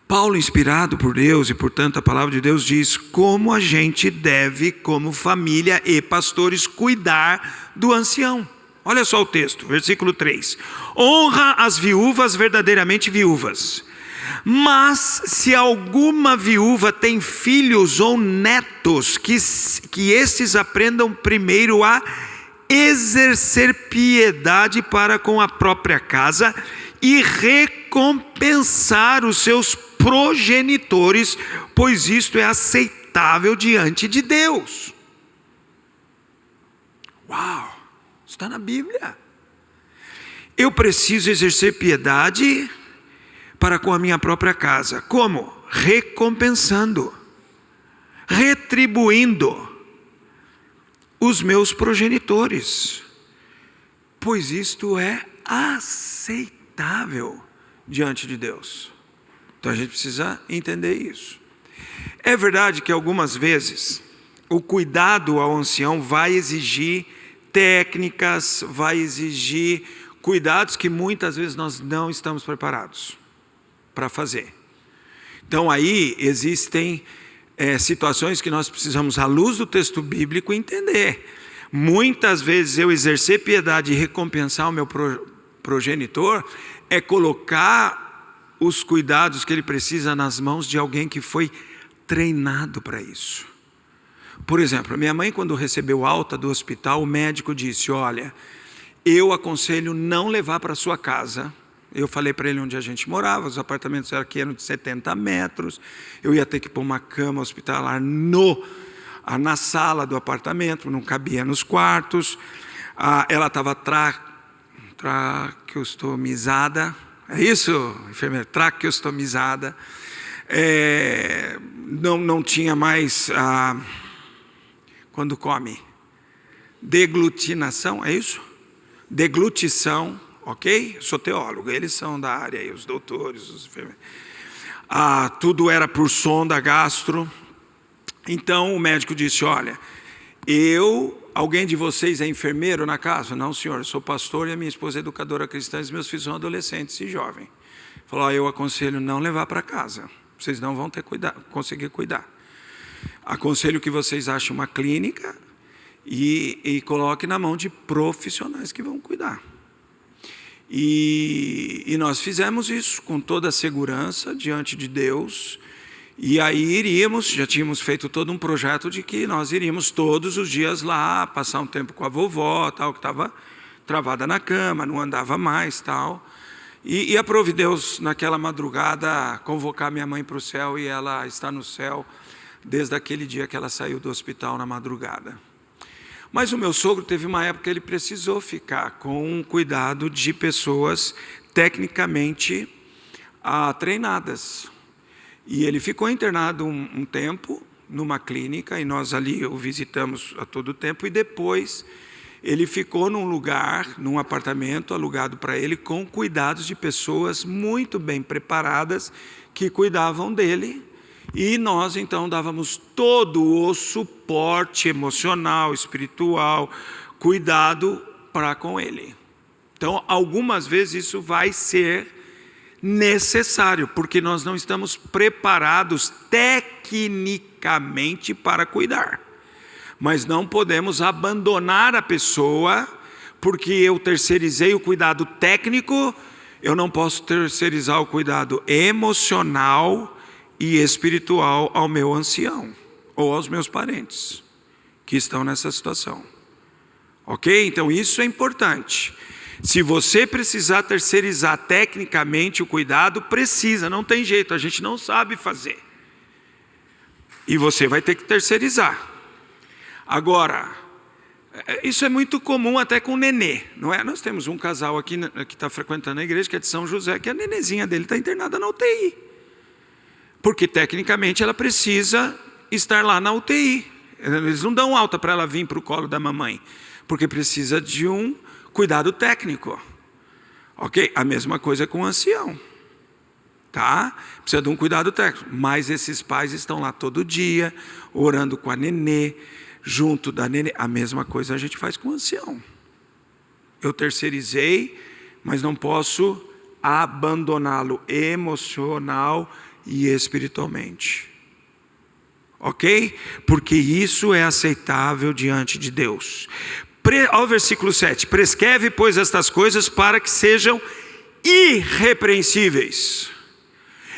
Paulo, inspirado por Deus e portanto a palavra de Deus diz como a gente deve, como família e pastores, cuidar do ancião. Olha só o texto, versículo 3. Honra as viúvas verdadeiramente viúvas. Mas se alguma viúva tem filhos ou netos, que estes aprendam primeiro a exercer piedade para com a própria casa e recompensar os seus progenitores, pois isto é aceitável diante de Deus. Uau! Está na Bíblia. Eu preciso exercer piedade para com a minha própria casa. Como? Recompensando, retribuindo os meus progenitores, pois isto é aceitável diante de Deus. Então a gente precisa entender isso. É verdade que algumas vezes o cuidado ao ancião vai exigir técnicas, vai exigir cuidados que muitas vezes nós não estamos preparados para fazer. Então aí existem situações que nós precisamos, à luz do texto bíblico, entender. Muitas vezes eu exercer piedade e recompensar o meu progenitor é colocar os cuidados que ele precisa nas mãos de alguém que foi treinado para isso. Por exemplo, minha mãe, quando recebeu alta do hospital, o médico disse: olha, eu aconselho não levar para sua casa. Eu falei para ele onde a gente morava, os apartamentos aqui eram de 70 metros, eu ia ter que pôr uma cama hospitalar na sala do apartamento, não cabia nos quartos. Ela estava traqueostomizada, é isso, enfermeira? Traqueostomizada. Não tinha mais, quando come, deglutinação, é isso? Deglutição, ok? Sou teólogo, eles são da área aí, os doutores, os enfermeiros. Tudo era por sonda gastro. Então o médico disse: olha, alguém de vocês é enfermeiro na casa? Não, senhor, eu sou pastor e a minha esposa é educadora cristã e meus filhos são adolescentes e jovens. Falou: eu aconselho não levar para casa, vocês não vão conseguir cuidar. Aconselho que vocês achem uma clínica e coloquem na mão de profissionais que vão cuidar. E nós fizemos isso com toda a segurança diante de Deus. E aí já tínhamos feito todo um projeto de que nós iríamos todos os dias lá, passar um tempo com a vovó, tal, que estava travada na cama, não andava mais, tal. E aprove Deus, naquela madrugada, convocar minha mãe para o céu, e ela está no céu desde aquele dia que ela saiu do hospital na madrugada. Mas o meu sogro teve uma época que ele precisou ficar com cuidado de pessoas tecnicamente treinadas. E ele ficou internado um tempo numa clínica, e nós ali o visitamos a todo tempo, e depois ele ficou num apartamento alugado para ele, com cuidados de pessoas muito bem preparadas, que cuidavam dele, e nós então dávamos todo o suporte emocional, espiritual, cuidado para com ele. Então, algumas vezes isso vai ser necessário, porque nós não estamos preparados tecnicamente para cuidar. Mas não podemos abandonar a pessoa, porque eu terceirizei o cuidado técnico, eu não posso terceirizar o cuidado emocional e espiritual ao meu ancião, ou aos meus parentes, que estão nessa situação. Ok? Então isso é importante. Se você precisar terceirizar tecnicamente o cuidado, precisa, não tem jeito, a gente não sabe fazer. E você vai ter que terceirizar. Agora, Isso é muito comum até com nenê, não é? Nós temos um casal aqui que está frequentando a igreja, que é de São José, que a nenezinha dele está internada na UTI. Porque tecnicamente ela precisa estar lá na UTI. Eles não dão alta para ela vir para o colo da mamãe, porque precisa de um cuidado técnico. Ok? A mesma coisa com o ancião. Tá? Precisa de um cuidado técnico. Mas esses pais estão lá todo dia, orando com a nenê, junto da nenê. A mesma coisa a gente faz com o ancião. Eu terceirizei, mas não posso abandoná-lo emocional e espiritualmente. Ok? Porque isso é aceitável diante de Deus. Olha o versículo 7. Prescreve, pois, estas coisas para que sejam irrepreensíveis.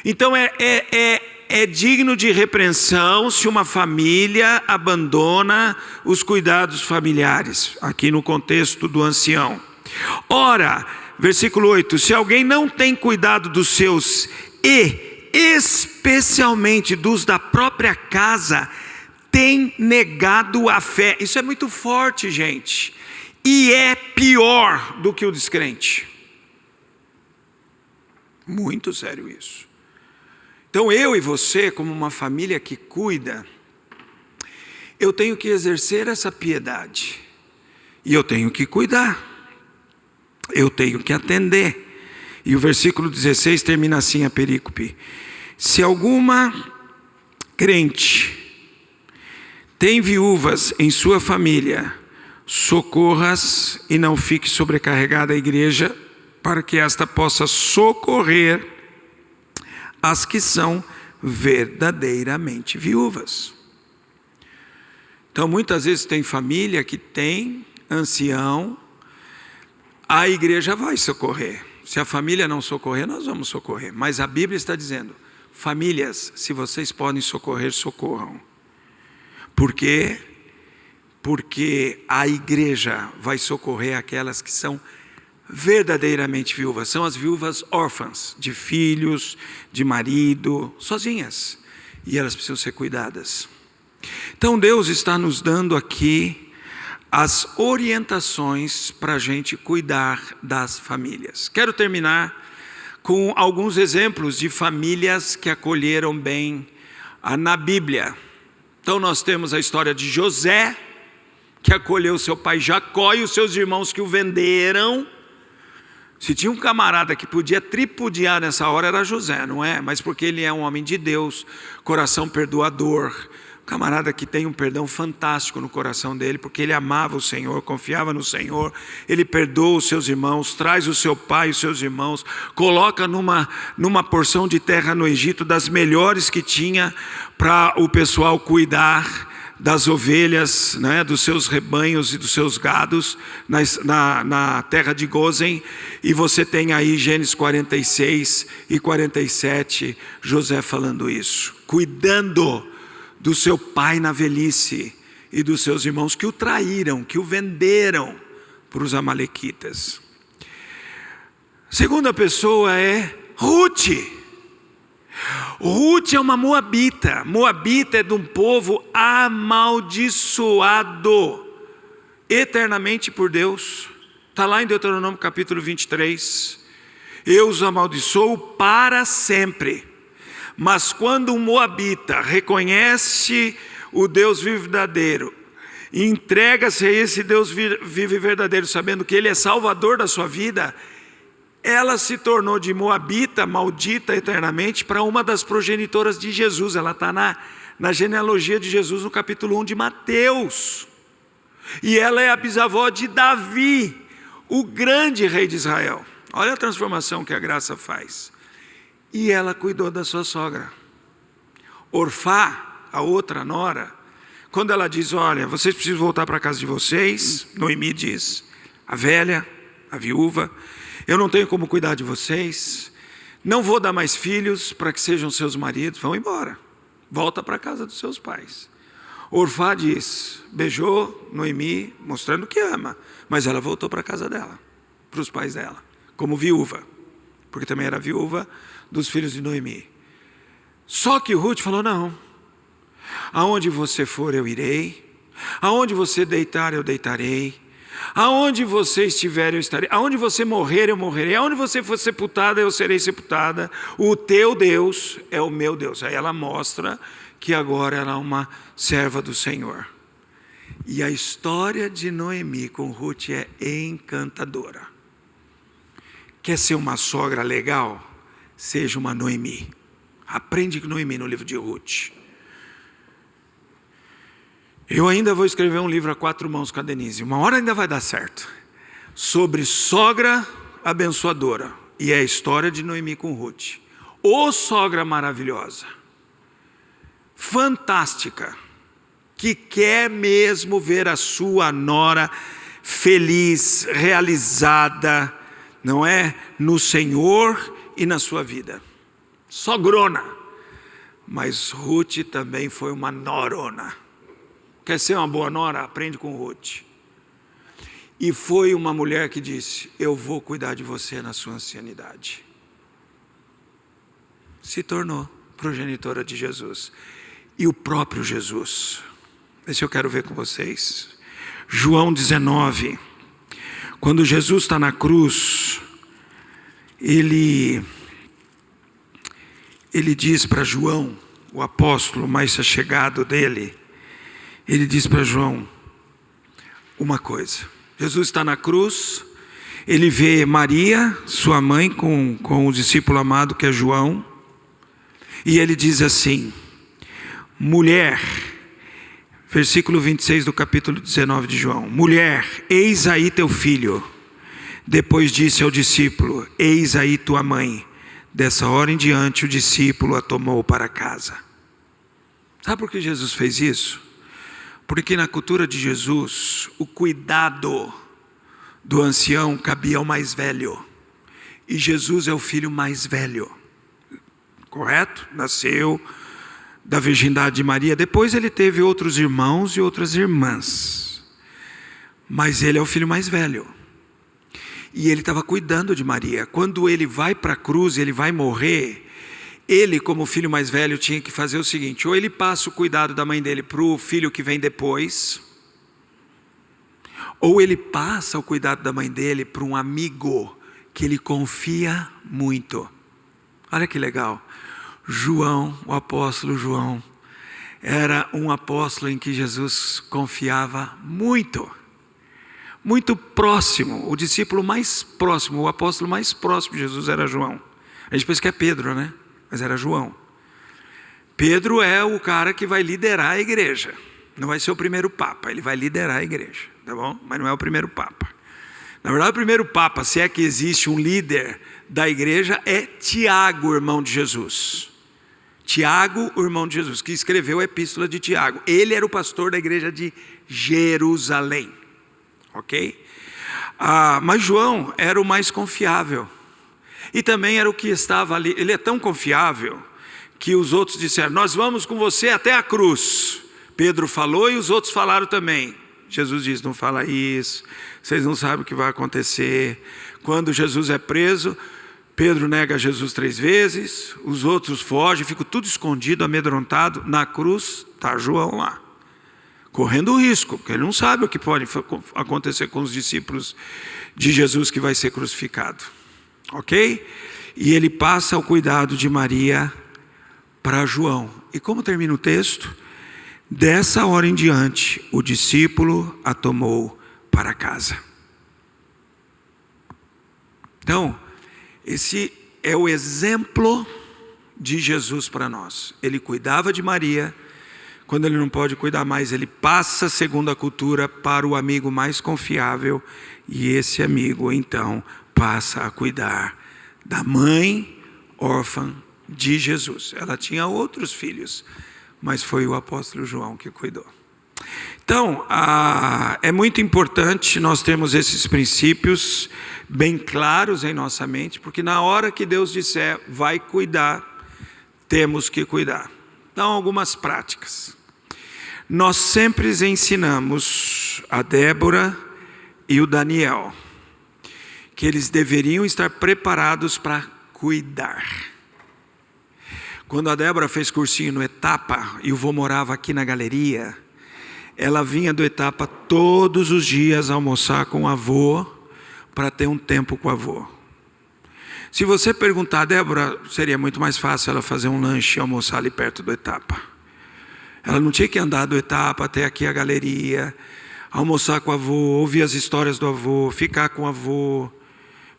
Então é digno de repreensão se uma família abandona os cuidados familiares, aqui no contexto do ancião. Ora, versículo 8, se alguém não tem cuidado dos seus especialmente dos da própria casa, tem negado a fé. Isso é muito forte, gente, e é pior do que o descrente. Muito sério isso. Então eu e você, como uma família que cuida, eu tenho que exercer essa piedade, e eu tenho que cuidar, eu tenho que atender. E o versículo 16 termina assim a perícope: se alguma crente tem viúvas em sua família, socorras e não fique sobrecarregada a igreja, para que esta possa socorrer as que são verdadeiramente viúvas. Então muitas vezes tem família que tem ancião, a igreja vai socorrer. Se a família não socorrer, nós vamos socorrer. Mas a Bíblia está dizendo: famílias, se vocês podem socorrer, socorram. Por quê? Porque a igreja vai socorrer aquelas que são verdadeiramente viúvas. São as viúvas órfãs, de filhos, de marido, sozinhas. E elas precisam ser cuidadas. Então Deus está nos dando aqui as orientações para a gente cuidar das famílias. Quero terminar com alguns exemplos de famílias que acolheram bem na Bíblia. Então nós temos a história de José, que acolheu seu pai Jacó e os seus irmãos que o venderam. Se tinha um camarada que podia tripudiar nessa hora, era José, não é? Mas porque ele é um homem de Deus, coração perdoador, camarada que tem um perdão fantástico no coração dele, porque ele amava o Senhor, confiava no Senhor, ele perdoa os seus irmãos, traz o seu pai e os seus irmãos, coloca numa porção de terra no Egito, das melhores que tinha, para o pessoal cuidar das ovelhas, né, dos seus rebanhos e dos seus gados, na terra de Gósen. E você tem aí Gênesis 46 e 47, José falando isso, cuidando do seu pai na velhice e dos seus irmãos que o traíram, que o venderam para os amalequitas. Segunda pessoa é Ruth. Ruth é uma moabita. Moabita é de um povo amaldiçoado eternamente por Deus. Está lá em Deuteronômio capítulo 23. Eu os amaldiçoo para sempre. Mas quando um moabita reconhece o Deus verdadeiro, entrega-se a esse Deus vivo e verdadeiro, sabendo que Ele é salvador da sua vida, ela se tornou de moabita, maldita eternamente, para uma das progenitoras de Jesus. Ela está na genealogia de Jesus, no capítulo 1 de Mateus. E ela é a bisavó de Davi, o grande rei de Israel. Olha a transformação que a graça faz. E ela cuidou da sua sogra. Orfá, a outra nora, quando ela diz: olha, vocês precisam voltar para a casa de vocês, Noemi diz, a velha, a viúva, eu não tenho como cuidar de vocês, não vou dar mais filhos para que sejam seus maridos, vão embora, volta para a casa dos seus pais. Orfá diz, beijou Noemi, mostrando que ama, mas ela voltou para a casa dela, para os pais dela, como viúva, porque também era viúva dos filhos de Noemi. Só que Ruth falou: não, aonde você for eu irei, Aonde você deitar, eu deitarei. Aonde você estiver, eu estarei. Aonde você morrer, eu morrerei. Aonde você for sepultada, eu serei sepultada. O teu Deus é o meu Deus. Aí ela mostra que agora ela é uma serva do Senhor. E a história de Noemi com Ruth é encantadora. Quer ser uma sogra legal? Seja uma Noemi. Aprende com Noemi no livro de Ruth. Eu ainda vou escrever um livro a 4 mãos com a Denise. Uma hora ainda vai dar certo. Sobre sogra abençoadora. E é a história de Noemi com Ruth. Ô sogra maravilhosa. Fantástica. Que quer mesmo ver a sua nora feliz, realizada, não é? No Senhor e na sua vida. Sogrona. Mas Ruth também foi uma norona. Quer ser uma boa nora? Aprende com Ruth. E foi uma mulher que disse: eu vou cuidar de você na sua ancianidade. Se tornou progenitora de Jesus. E o próprio Jesus. Esse eu quero ver com vocês. João 19. Quando Jesus está na cruz, ele diz para João, o apóstolo mais chegado dele, ele diz para João uma coisa. Jesus está na cruz, ele vê Maria, sua mãe, com o discípulo amado que é João, e ele diz assim: mulher, versículo 26 do capítulo 19 de João, mulher, eis aí teu filho. Depois disse ao discípulo: eis aí tua mãe. Dessa hora em diante o discípulo a tomou para casa. Sabe por que Jesus fez isso? Porque na cultura de Jesus, o cuidado do ancião cabia ao mais velho. E Jesus é o filho mais velho. Correto? Nasceu da virgindade de Maria. Depois ele teve outros irmãos e outras irmãs. Mas ele é o filho mais velho. E ele estava cuidando de Maria. Quando ele vai para a cruz, ele vai morrer. Ele, como filho mais velho, tinha que fazer o seguinte: ou ele passa o cuidado da mãe dele para o filho que vem depois, ou ele passa o cuidado da mãe dele para um amigo que ele confia muito. Olha que legal. João, o apóstolo João, era um apóstolo em que Jesus confiava muito. Muito próximo, o discípulo mais próximo, o apóstolo mais próximo de Jesus era João. A gente pensa que é Pedro, né? Mas era João. Pedro é o cara que vai liderar a igreja. Não vai ser o primeiro papa, ele vai liderar a igreja, tá bom? Mas não é o primeiro papa. Na verdade, o primeiro papa, se é que existe um líder da igreja, é Tiago, irmão de Jesus. Tiago, o irmão de Jesus, que escreveu a epístola de Tiago. Ele era o pastor da igreja de Jerusalém. Ok? Mas João era o mais confiável. E também era o que estava ali. Ele é tão confiável que os outros disseram: nós vamos com você até a cruz. Pedro falou e os outros falaram também. Jesus diz: não fala isso, vocês não sabem o que vai acontecer. Quando Jesus é preso, Pedro nega Jesus 3 vezes, os outros fogem, ficam tudo escondido, amedrontado. Na cruz está João lá, correndo o risco, porque ele não sabe o que pode acontecer com os discípulos de Jesus que vai ser crucificado. Ok? E ele passa o cuidado de Maria para João. E como termina o texto? Dessa hora em diante, o discípulo a tomou para casa. Então, esse é o exemplo de Jesus para nós. Ele cuidava de Maria. Quando ele não pode cuidar mais, ele passa, segundo a cultura, para o amigo mais confiável. E esse amigo, então, passa a cuidar da mãe órfã de Jesus. Ela tinha outros filhos, mas foi o apóstolo João que cuidou. Então, é muito importante nós termos esses princípios bem claros em nossa mente, porque na hora que Deus disser, vai cuidar, temos que cuidar. Então, algumas práticas. Nós sempre ensinamos a Débora e o Daniel que eles deveriam estar preparados para cuidar. Quando a Débora fez cursinho no Etapa e o vô morava aqui na galeria, ela vinha do Etapa todos os dias almoçar com o avô, para ter um tempo com o avô. Se você perguntar a Débora, seria muito mais fácil ela fazer um lanche e almoçar ali perto do Etapa. Ela não tinha que andar do Etapa até aqui a galeria, almoçar com o avô, ouvir as histórias do avô, ficar com o avô,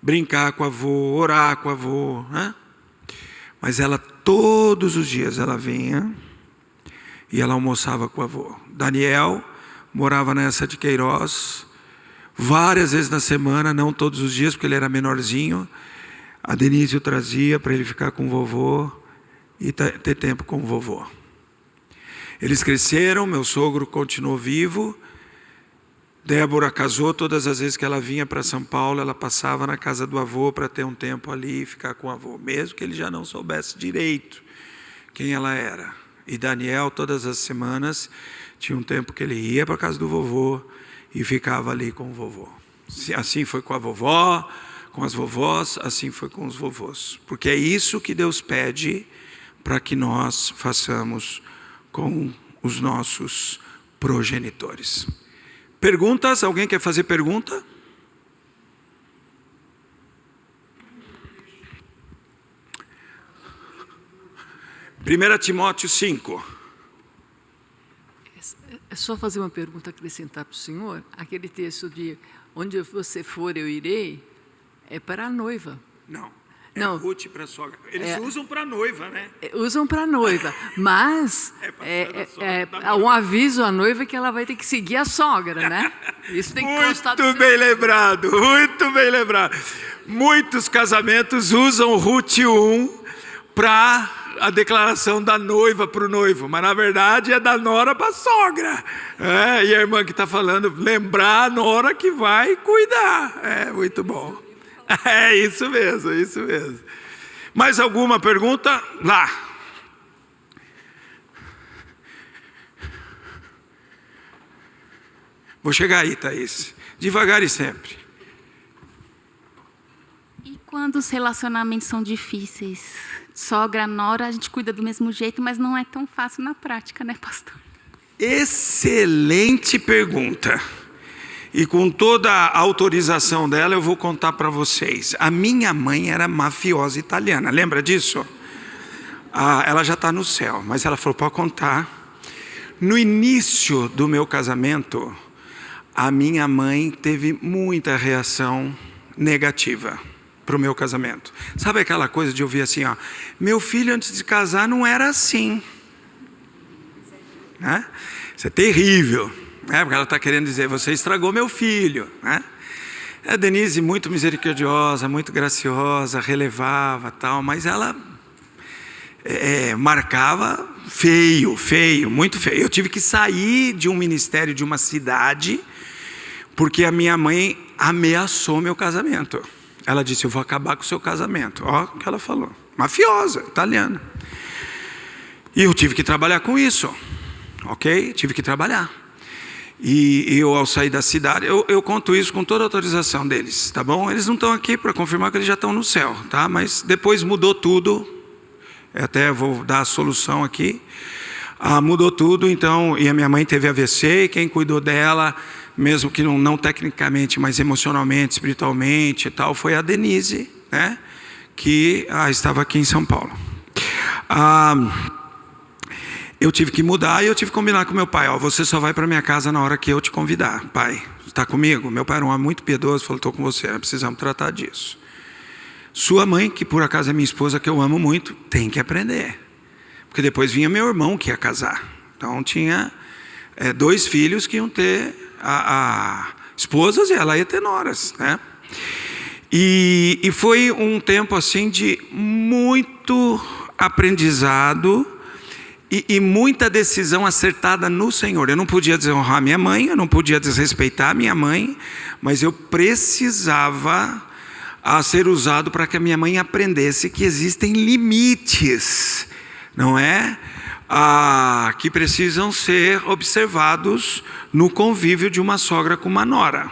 brincar com o avô, orar com o avô, né? Mas ela, todos os dias, ela vinha e ela almoçava com o avô. Daniel morava nessa de Queiroz, várias vezes na semana, não todos os dias, porque ele era menorzinho. A Denise o trazia para ele ficar com o vovô e ter tempo com o vovô. Eles cresceram, meu sogro continuou vivo. Débora casou, todas as vezes que ela vinha para São Paulo, ela passava na casa do avô para ter um tempo ali e ficar com o avô, mesmo que ele já não soubesse direito quem ela era. E Daniel, todas as semanas, tinha um tempo que ele ia para a casa do vovô e ficava ali com o vovô. Assim foi com a vovó, com as vovós, assim foi com os vovôs. Porque é isso que Deus pede para que nós façamos com os nossos progenitores. Perguntas? Alguém quer fazer pergunta? Primeira Timóteo 5. É só fazer uma pergunta, acrescentar para o senhor. Aquele texto de onde você for eu irei, é para a noiva. Não. Não. Ruth para a sogra. Eles usam para a noiva, né? Usam para a noiva, mas é um aviso à noiva que ela vai ter que seguir a sogra, né? Isso tem que constar. Muito bem lembrado, muito bem lembrado. Muitos casamentos usam Ruth 1 para a declaração da noiva para o noivo, mas na verdade é da nora para a sogra. E a irmã que está falando, lembrar a nora que vai cuidar. É muito bom. É isso mesmo, isso mesmo. Mais alguma pergunta? Lá. Vou chegar aí, Thaís. Devagar e sempre. E quando os relacionamentos são difíceis? Sogra, nora, a gente cuida do mesmo jeito, mas não é tão fácil na prática, né, pastor? Excelente pergunta. E com toda a autorização dela, eu vou contar para vocês. A minha mãe era mafiosa italiana, lembra disso? Ela já está no céu, mas ela falou, pode contar. No início do meu casamento, a minha mãe teve muita reação negativa para o meu casamento. Sabe aquela coisa de ouvir assim, ó, meu filho antes de casar não era assim. Né? Isso é terrível. Porque ela está querendo dizer, você estragou meu filho. Né? A Denise, muito misericordiosa, muito graciosa, relevava, tal, mas ela marcava feio, muito feio. Eu tive que sair de um ministério de uma cidade, porque a minha mãe ameaçou meu casamento. Ela disse, eu vou acabar com o seu casamento. Ó, o que ela falou. Mafiosa, italiana. E eu tive que trabalhar com isso. Ok? Tive que trabalhar. E eu, ao sair da cidade, eu conto isso com toda a autorização deles, tá bom? Eles não estão aqui para confirmar que eles já estão no céu, tá? Mas depois mudou tudo, até vou dar a solução aqui. Mudou tudo, então, e a minha mãe teve AVC, e quem cuidou dela, mesmo que não tecnicamente, mas emocionalmente, espiritualmente e tal, foi a Denise, né? Que estava aqui em São Paulo. Eu tive que mudar e eu tive que combinar com meu pai. Você só vai para minha casa na hora que eu te convidar. Pai, está comigo? Meu pai era um homem muito piedoso, falou, estou com você, precisamos tratar disso. Sua mãe, que por acaso é minha esposa, que eu amo muito, tem que aprender. Porque depois vinha meu irmão que ia casar. Então tinha 2 filhos que iam ter esposas e ela ia ter noras, né? E foi um tempo assim de muito aprendizado e muita decisão acertada no Senhor. Eu não podia desonrar minha mãe, eu não podia desrespeitar minha mãe, mas eu precisava ser usado para que a minha mãe aprendesse que existem limites, não é? Que precisam ser observados no convívio de uma sogra com uma nora.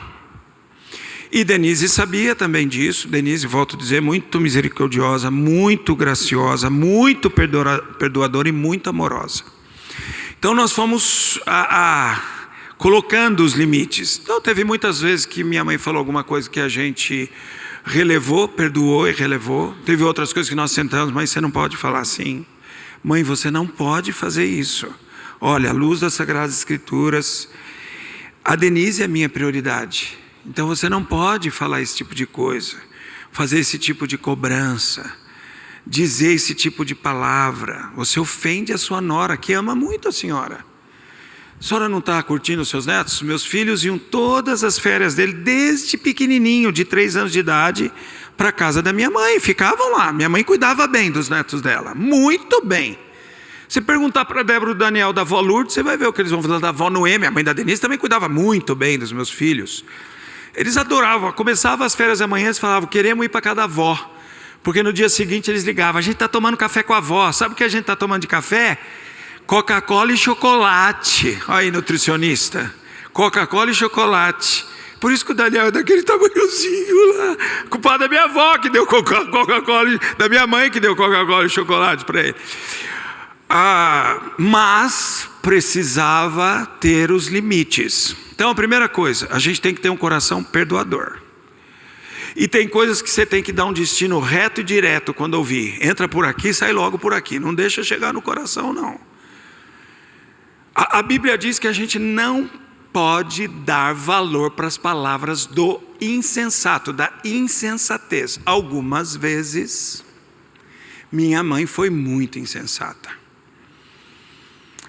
E Denise sabia também disso. Denise, volto a dizer, muito misericordiosa, muito graciosa, muito perdoadora e muito amorosa. Então nós fomos colocando os limites. Então teve muitas vezes que minha mãe falou alguma coisa que a gente relevou, perdoou e relevou. Teve outras coisas que nós sentamos, mas você não pode falar assim. Mãe, você não pode fazer isso. Olha, à luz das Sagradas Escrituras, a Denise é minha prioridade. Então você não pode falar esse tipo de coisa, fazer esse tipo de cobrança, dizer esse tipo de palavra. Você ofende a sua nora, que ama muito a senhora. A senhora não está curtindo os seus netos? Meus filhos iam todas as férias dele, desde pequenininho, de 3 anos de idade, para a casa da minha mãe. Ficavam lá. Minha mãe cuidava bem dos netos dela, muito bem. Se perguntar para a Débora e o Daniel da avó Lourdes, você vai ver o que eles vão falar da avó Noemi. A mãe da Denise também cuidava muito bem dos meus filhos. Eles adoravam. Começava as férias da manhã, eles falavam, queremos ir para casa da avó. Porque no dia seguinte eles ligavam, a gente está tomando café com a avó. Sabe o que a gente está tomando de café? Coca-Cola e chocolate. Olha aí, nutricionista. Coca-Cola e chocolate. Por isso que o Daniel é daquele tamanhozinho lá. Culpado da minha avó que deu Coca-Cola, da minha mãe que deu Coca-Cola e chocolate para ele. Mas precisava ter os limites. Então a primeira coisa, a gente tem que ter um coração perdoador. E tem coisas que você tem que dar um destino reto e direto quando ouvir. Entra por aqui, sai logo por aqui. Não deixa chegar no coração, não. A Bíblia diz que a gente não pode dar valor para as palavras do insensato, da insensatez. Algumas vezes, minha mãe foi muito insensata.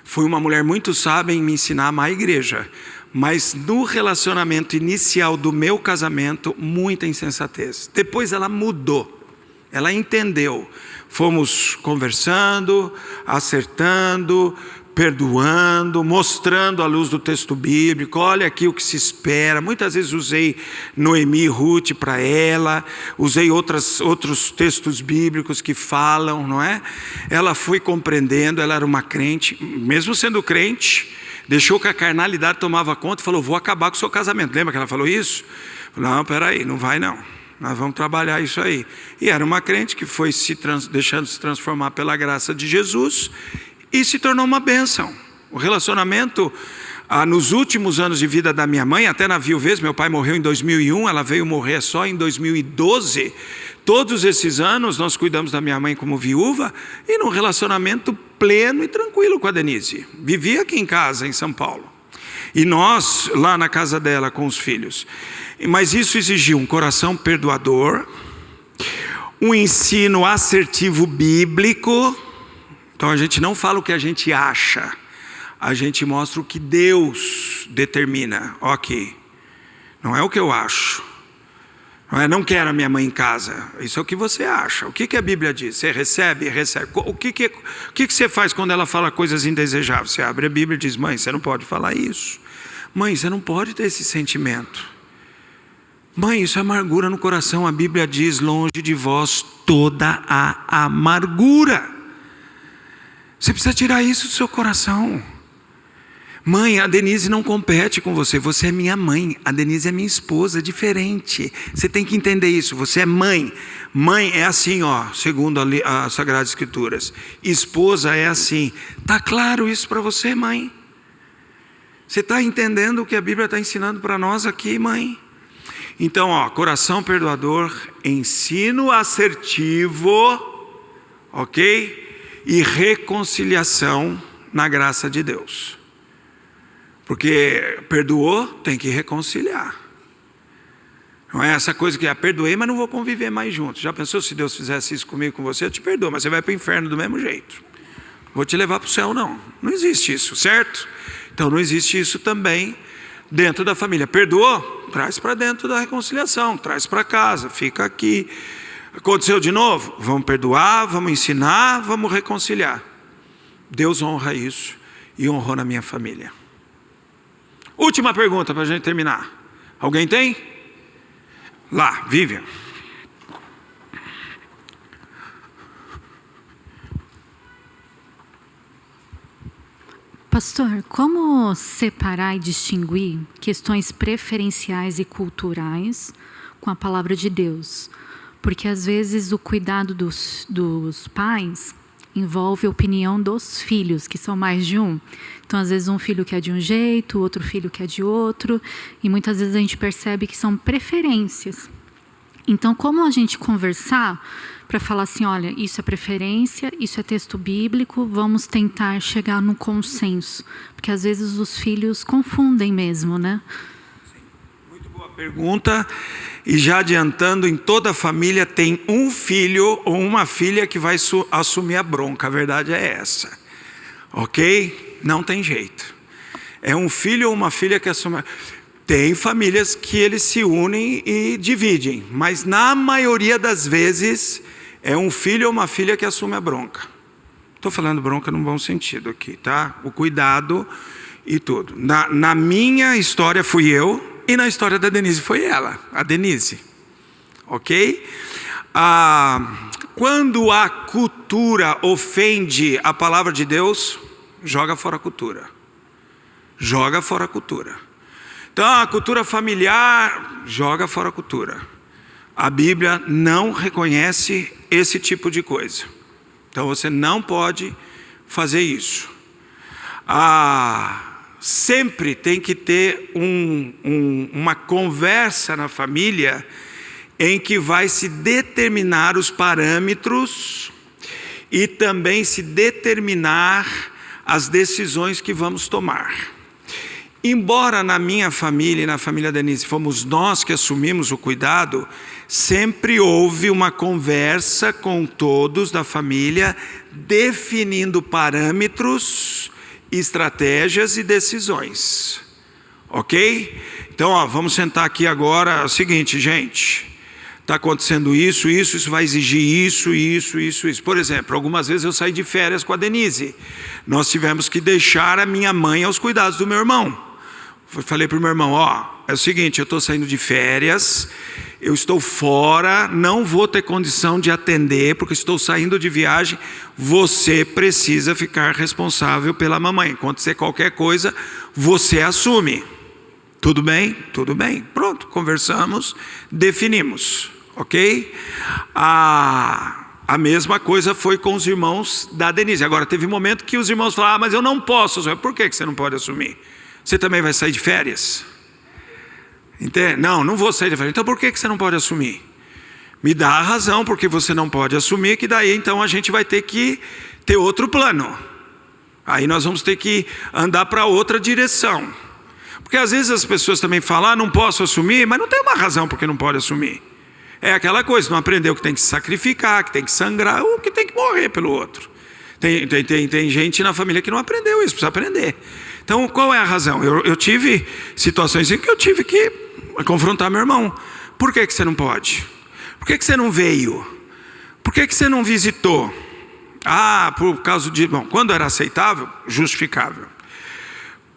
Foi uma mulher muito sábia em me ensinar a amar a igreja. Mas no relacionamento inicial do meu casamento, muita insensatez. Depois ela mudou, ela entendeu. Fomos conversando, acertando, perdoando, mostrando à luz do texto bíblico, olha aqui o que se espera. Muitas vezes usei Noemi e Ruth para ela, usei outros textos bíblicos que falam, não é? Ela foi compreendendo, ela era uma crente, mesmo sendo crente, deixou que a carnalidade tomava conta e falou, vou acabar com o seu casamento. Lembra que ela falou isso? Não, peraí, não vai não. Nós vamos trabalhar isso aí. E era uma crente que foi deixando se transformar pela graça de Jesus e se tornou uma bênção. O relacionamento, nos últimos anos de vida da minha mãe, até na viuvez, meu pai morreu em 2001, ela veio morrer só em 2012. Todos esses anos nós cuidamos da minha mãe como viúva e num relacionamento pleno e tranquilo com a Denise. Vivia aqui em casa, em São Paulo. E nós, lá na casa dela, com os filhos. Mas isso exigiu um coração perdoador, um ensino assertivo bíblico. Então a gente não fala o que a gente acha, a gente mostra o que Deus determina. Ok, não é o que eu acho. Não quero a minha mãe em casa. Isso é o que você acha. O que a Bíblia diz? Você recebe? Recebe. O que você faz quando ela fala coisas indesejáveis? Você abre a Bíblia e diz, mãe, você não pode falar isso. Mãe, você não pode ter esse sentimento. Mãe, isso é amargura no coração. A Bíblia diz, longe de vós toda a amargura. Você precisa tirar isso do seu coração. Mãe, a Denise não compete com você. Você é minha mãe. A Denise é minha esposa, é diferente. Você tem que entender isso. Você é mãe. Mãe é assim, segundo as Sagradas Escrituras. Esposa é assim. Está claro isso para você, mãe? Você está entendendo o que a Bíblia está ensinando para nós aqui, mãe? Então, coração perdoador, ensino assertivo, ok? E reconciliação na graça de Deus. Porque perdoou, tem que reconciliar. Não é essa coisa que perdoei, mas não vou conviver mais juntos. Já pensou se Deus fizesse isso comigo, com você? Eu te perdoo, mas você vai para o inferno do mesmo jeito. Vou te levar para o céu, não. Não existe isso, certo? Então não existe isso também dentro da família. Perdoou? Traz para dentro da reconciliação, traz para casa, fica aqui. Aconteceu de novo? Vamos perdoar, vamos ensinar, vamos reconciliar. Deus honra isso e honrou na minha família. Última pergunta para a gente terminar. Alguém tem? Lá, Vivian. Pastor, como separar e distinguir questões preferenciais e culturais com a palavra de Deus? Porque às vezes o cuidado dos pais envolve a opinião dos filhos, que são mais de um. Então, às vezes, um filho quer de um jeito, outro filho quer de outro, e muitas vezes a gente percebe que são preferências. Então, como a gente conversar para falar assim, olha, isso é preferência, isso é texto bíblico, vamos tentar chegar num consenso, porque às vezes os filhos confundem mesmo, né? Muito boa pergunta. E já adiantando, em toda família tem um filho ou uma filha que vai assumir a bronca. A verdade é essa. Ok? Não tem jeito. É um filho ou uma filha que assume. Tem famílias que eles se unem e dividem, mas na maioria das vezes é um filho ou uma filha que assume a bronca. Estou falando bronca num bom sentido aqui, tá? O cuidado e tudo. Na minha história fui eu, e na história da Denise foi ela, a Denise. Ok? Quando a cultura ofende a palavra de Deus, joga fora a cultura. Joga fora a cultura. Então, a cultura familiar, joga fora a cultura. A Bíblia não reconhece esse tipo de coisa. Então, você não pode fazer isso. Sempre tem que ter uma conversa na família em que vai se determinar os parâmetros e também se determinar as decisões que vamos tomar. Embora na minha família e na família da Denise fomos nós que assumimos o cuidado, sempre houve uma conversa com todos da família, definindo parâmetros, estratégias e decisões. Ok? Então, vamos sentar aqui agora. É o seguinte, gente. Está acontecendo isso vai exigir isso. Por exemplo, algumas vezes eu saí de férias com a Denise. Nós tivemos que deixar a minha mãe aos cuidados do meu irmão. Falei para o meu irmão, é o seguinte, eu estou saindo de férias, eu estou fora, não vou ter condição de atender, porque estou saindo de viagem, você precisa ficar responsável pela mamãe. Acontecer qualquer coisa, você assume. Tudo bem? Tudo bem. Pronto, conversamos, definimos. Ok? A mesma coisa foi com os irmãos da Denise. Agora, teve um momento que os irmãos falaram, mas eu não posso assumir. Por que você não pode assumir? Você também vai sair de férias? Entende? Não vou sair de férias. Então por que você não pode assumir? Me dá a razão porque você não pode assumir, que daí então a gente vai ter que ter outro plano. Aí nós vamos ter que andar para outra direção. Porque às vezes as pessoas também falam, não posso assumir, mas não tem uma razão porque não pode assumir. É aquela coisa, não aprendeu que tem que se sacrificar, que tem que sangrar, ou que tem que morrer pelo outro. Tem gente na família que não aprendeu isso, precisa aprender. Então, qual é a razão? Eu tive situações em que eu tive que confrontar meu irmão. Por que você não pode? Por que você não veio? Por que você não visitou? Por causa de... Bom, quando era aceitável, justificável.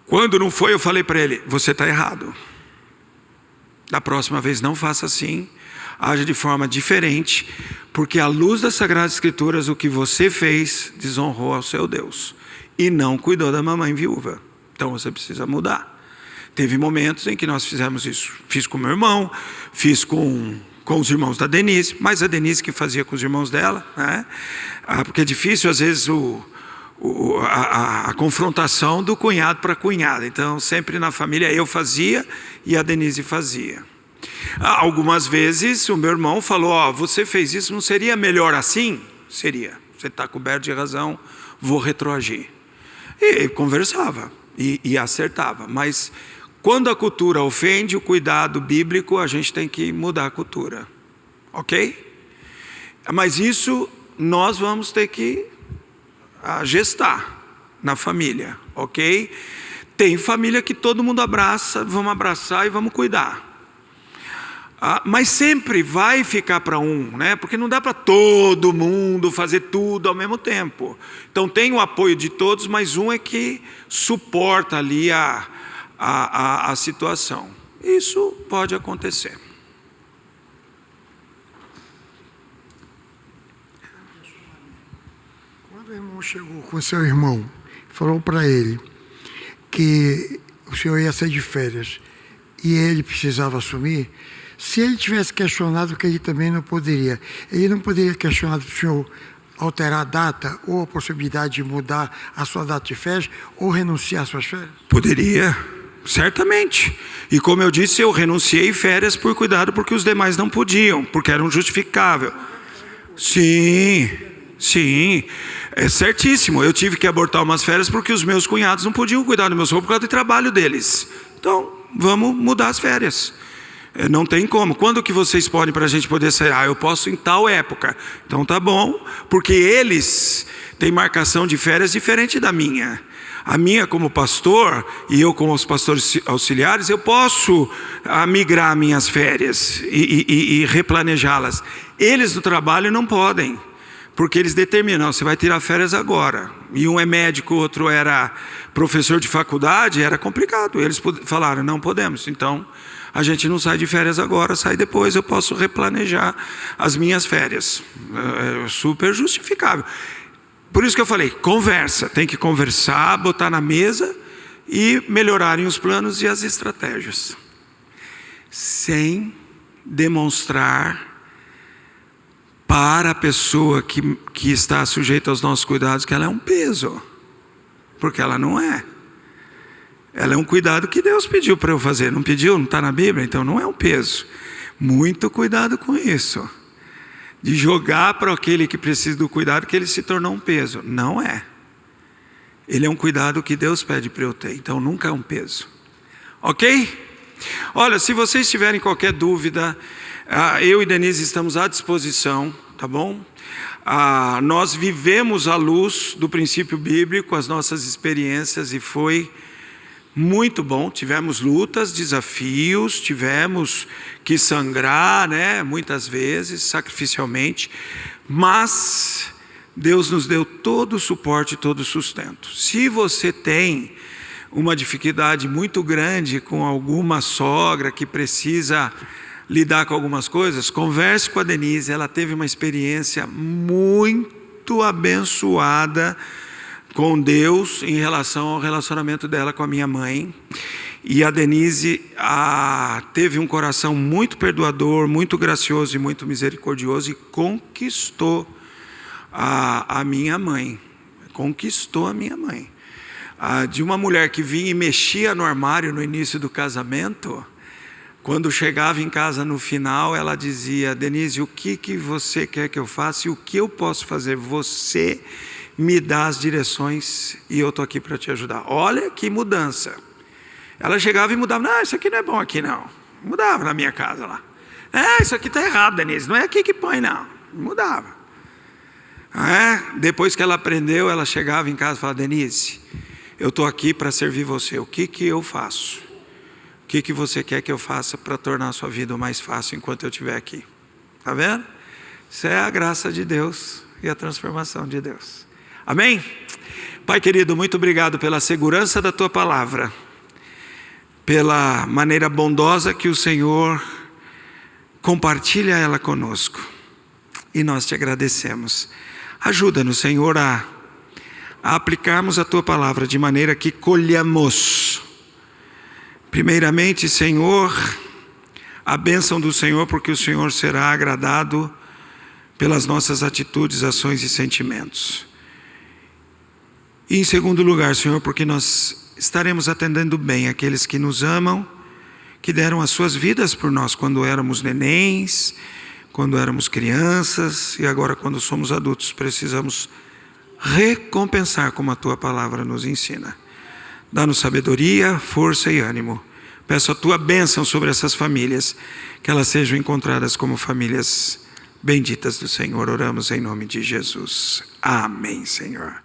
Quando não foi, eu falei para ele, você está errado. Da próxima vez não faça assim, age de forma diferente, porque à luz das Sagradas Escrituras, o que você fez desonrou ao seu Deus e não cuidou da mamãe viúva. Então você precisa mudar. Teve momentos em que nós fizemos isso. Fiz com meu irmão, fiz com os irmãos da Denise, mas a Denise que fazia com os irmãos dela, né? Porque é difícil às vezes a confrontação do cunhado para a cunhada. Então sempre na família eu fazia e a Denise fazia. Algumas vezes o meu irmão falou, você fez isso, não seria melhor assim? Seria, você está coberto de razão, vou retroagir. E conversava e acertava, mas quando a cultura ofende o cuidado bíblico, a gente tem que mudar a cultura, ok? Mas isso nós vamos ter que gestar na família, ok? Tem família que todo mundo abraça, vamos abraçar e vamos cuidar. Mas sempre vai ficar para um, né? Porque não dá para todo mundo fazer tudo ao mesmo tempo. Então tem o apoio de todos, mas um é que suporta ali a situação. Isso pode acontecer. Quando o irmão chegou com o seu irmão, falou para ele que o senhor ia sair de férias e ele precisava assumir, se ele tivesse questionado, que ele também não poderia. Ele não poderia questionar o senhor alterar a data ou a possibilidade de mudar a sua data de férias ou renunciar às suas férias? Poderia, certamente. E como eu disse, eu renunciei férias por cuidado porque os demais não podiam, porque era um justificável. Sim, é certíssimo. Eu tive que abortar umas férias porque os meus cunhados não podiam cuidar do meu sogro por causa do trabalho deles. Então, vamos mudar as férias. Não tem como. Quando que vocês podem para a gente poder sair? Eu posso em tal época. Então tá bom, porque eles têm marcação de férias diferente da minha. A minha como pastor e eu como os pastores auxiliares, eu posso migrar minhas férias e replanejá-las. Eles do trabalho não podem, porque eles determinam, você vai tirar férias agora. E um é médico, o outro era professor de faculdade, era complicado. Eles falaram, não podemos, então a gente não sai de férias agora, sai depois, eu posso replanejar as minhas férias. É super justificável. Por isso que eu falei, conversa, tem que conversar, botar na mesa e melhorarem os planos e as estratégias. Sem demonstrar para a pessoa que está sujeita aos nossos cuidados que ela é um peso. Porque ela não é. Ela é um cuidado que Deus pediu para eu fazer. Não pediu? Não está na Bíblia? Então não é um peso. Muito cuidado com isso. De jogar para aquele que precisa do cuidado que ele se tornou um peso. Não é. Ele é um cuidado que Deus pede para eu ter. Então nunca é um peso. Ok? Olha, se vocês tiverem qualquer dúvida, eu e Denise estamos à disposição, tá bom? Nós vivemos à luz do princípio bíblico, as nossas experiências, e foi muito bom. Tivemos lutas, desafios, tivemos que sangrar, né, muitas vezes, sacrificialmente, mas Deus nos deu todo o suporte, todo o sustento. Se você tem uma dificuldade muito grande com alguma sogra que precisa lidar com algumas coisas, converse com a Denise. Ela teve uma experiência muito abençoada com Deus em relação ao relacionamento dela com a minha mãe. E a Denise teve um coração muito perdoador, muito gracioso e muito misericordioso, e conquistou a minha mãe. Conquistou a minha mãe. De uma mulher que vinha e mexia no armário no início do casamento, quando chegava em casa no final, ela dizia: Denise, o que você quer que eu faça e o que eu posso fazer? Você me dá as direções e eu estou aqui para te ajudar. Olha que mudança. Ela chegava e mudava. Não, isso aqui não é bom aqui não. Mudava na minha casa lá. Isso aqui está errado, Denise. Não é aqui que põe não. Mudava. Depois que ela aprendeu, ela chegava em casa e falava: Denise, eu estou aqui para servir você. O que eu faço? O que você quer que eu faça para tornar a sua vida mais fácil enquanto eu estiver aqui? Está vendo? Isso é a graça de Deus e a transformação de Deus. Amém? Pai querido, muito obrigado pela segurança da Tua palavra, pela maneira bondosa que o Senhor compartilha ela conosco. E nós te agradecemos. Ajuda-nos, Senhor, a aplicarmos a Tua palavra de maneira que colhamos, primeiramente, Senhor, a bênção do Senhor, porque o Senhor será agradado pelas nossas atitudes, ações e sentimentos. E em segundo lugar, Senhor, porque nós estaremos atendendo bem aqueles que nos amam, que deram as suas vidas por nós quando éramos nenéns, quando éramos crianças, e agora quando somos adultos precisamos recompensar como a Tua palavra nos ensina. Dá-nos sabedoria, força e ânimo. Peço a Tua bênção sobre essas famílias, que elas sejam encontradas como famílias benditas do Senhor. Oramos em nome de Jesus. Amém, Senhor.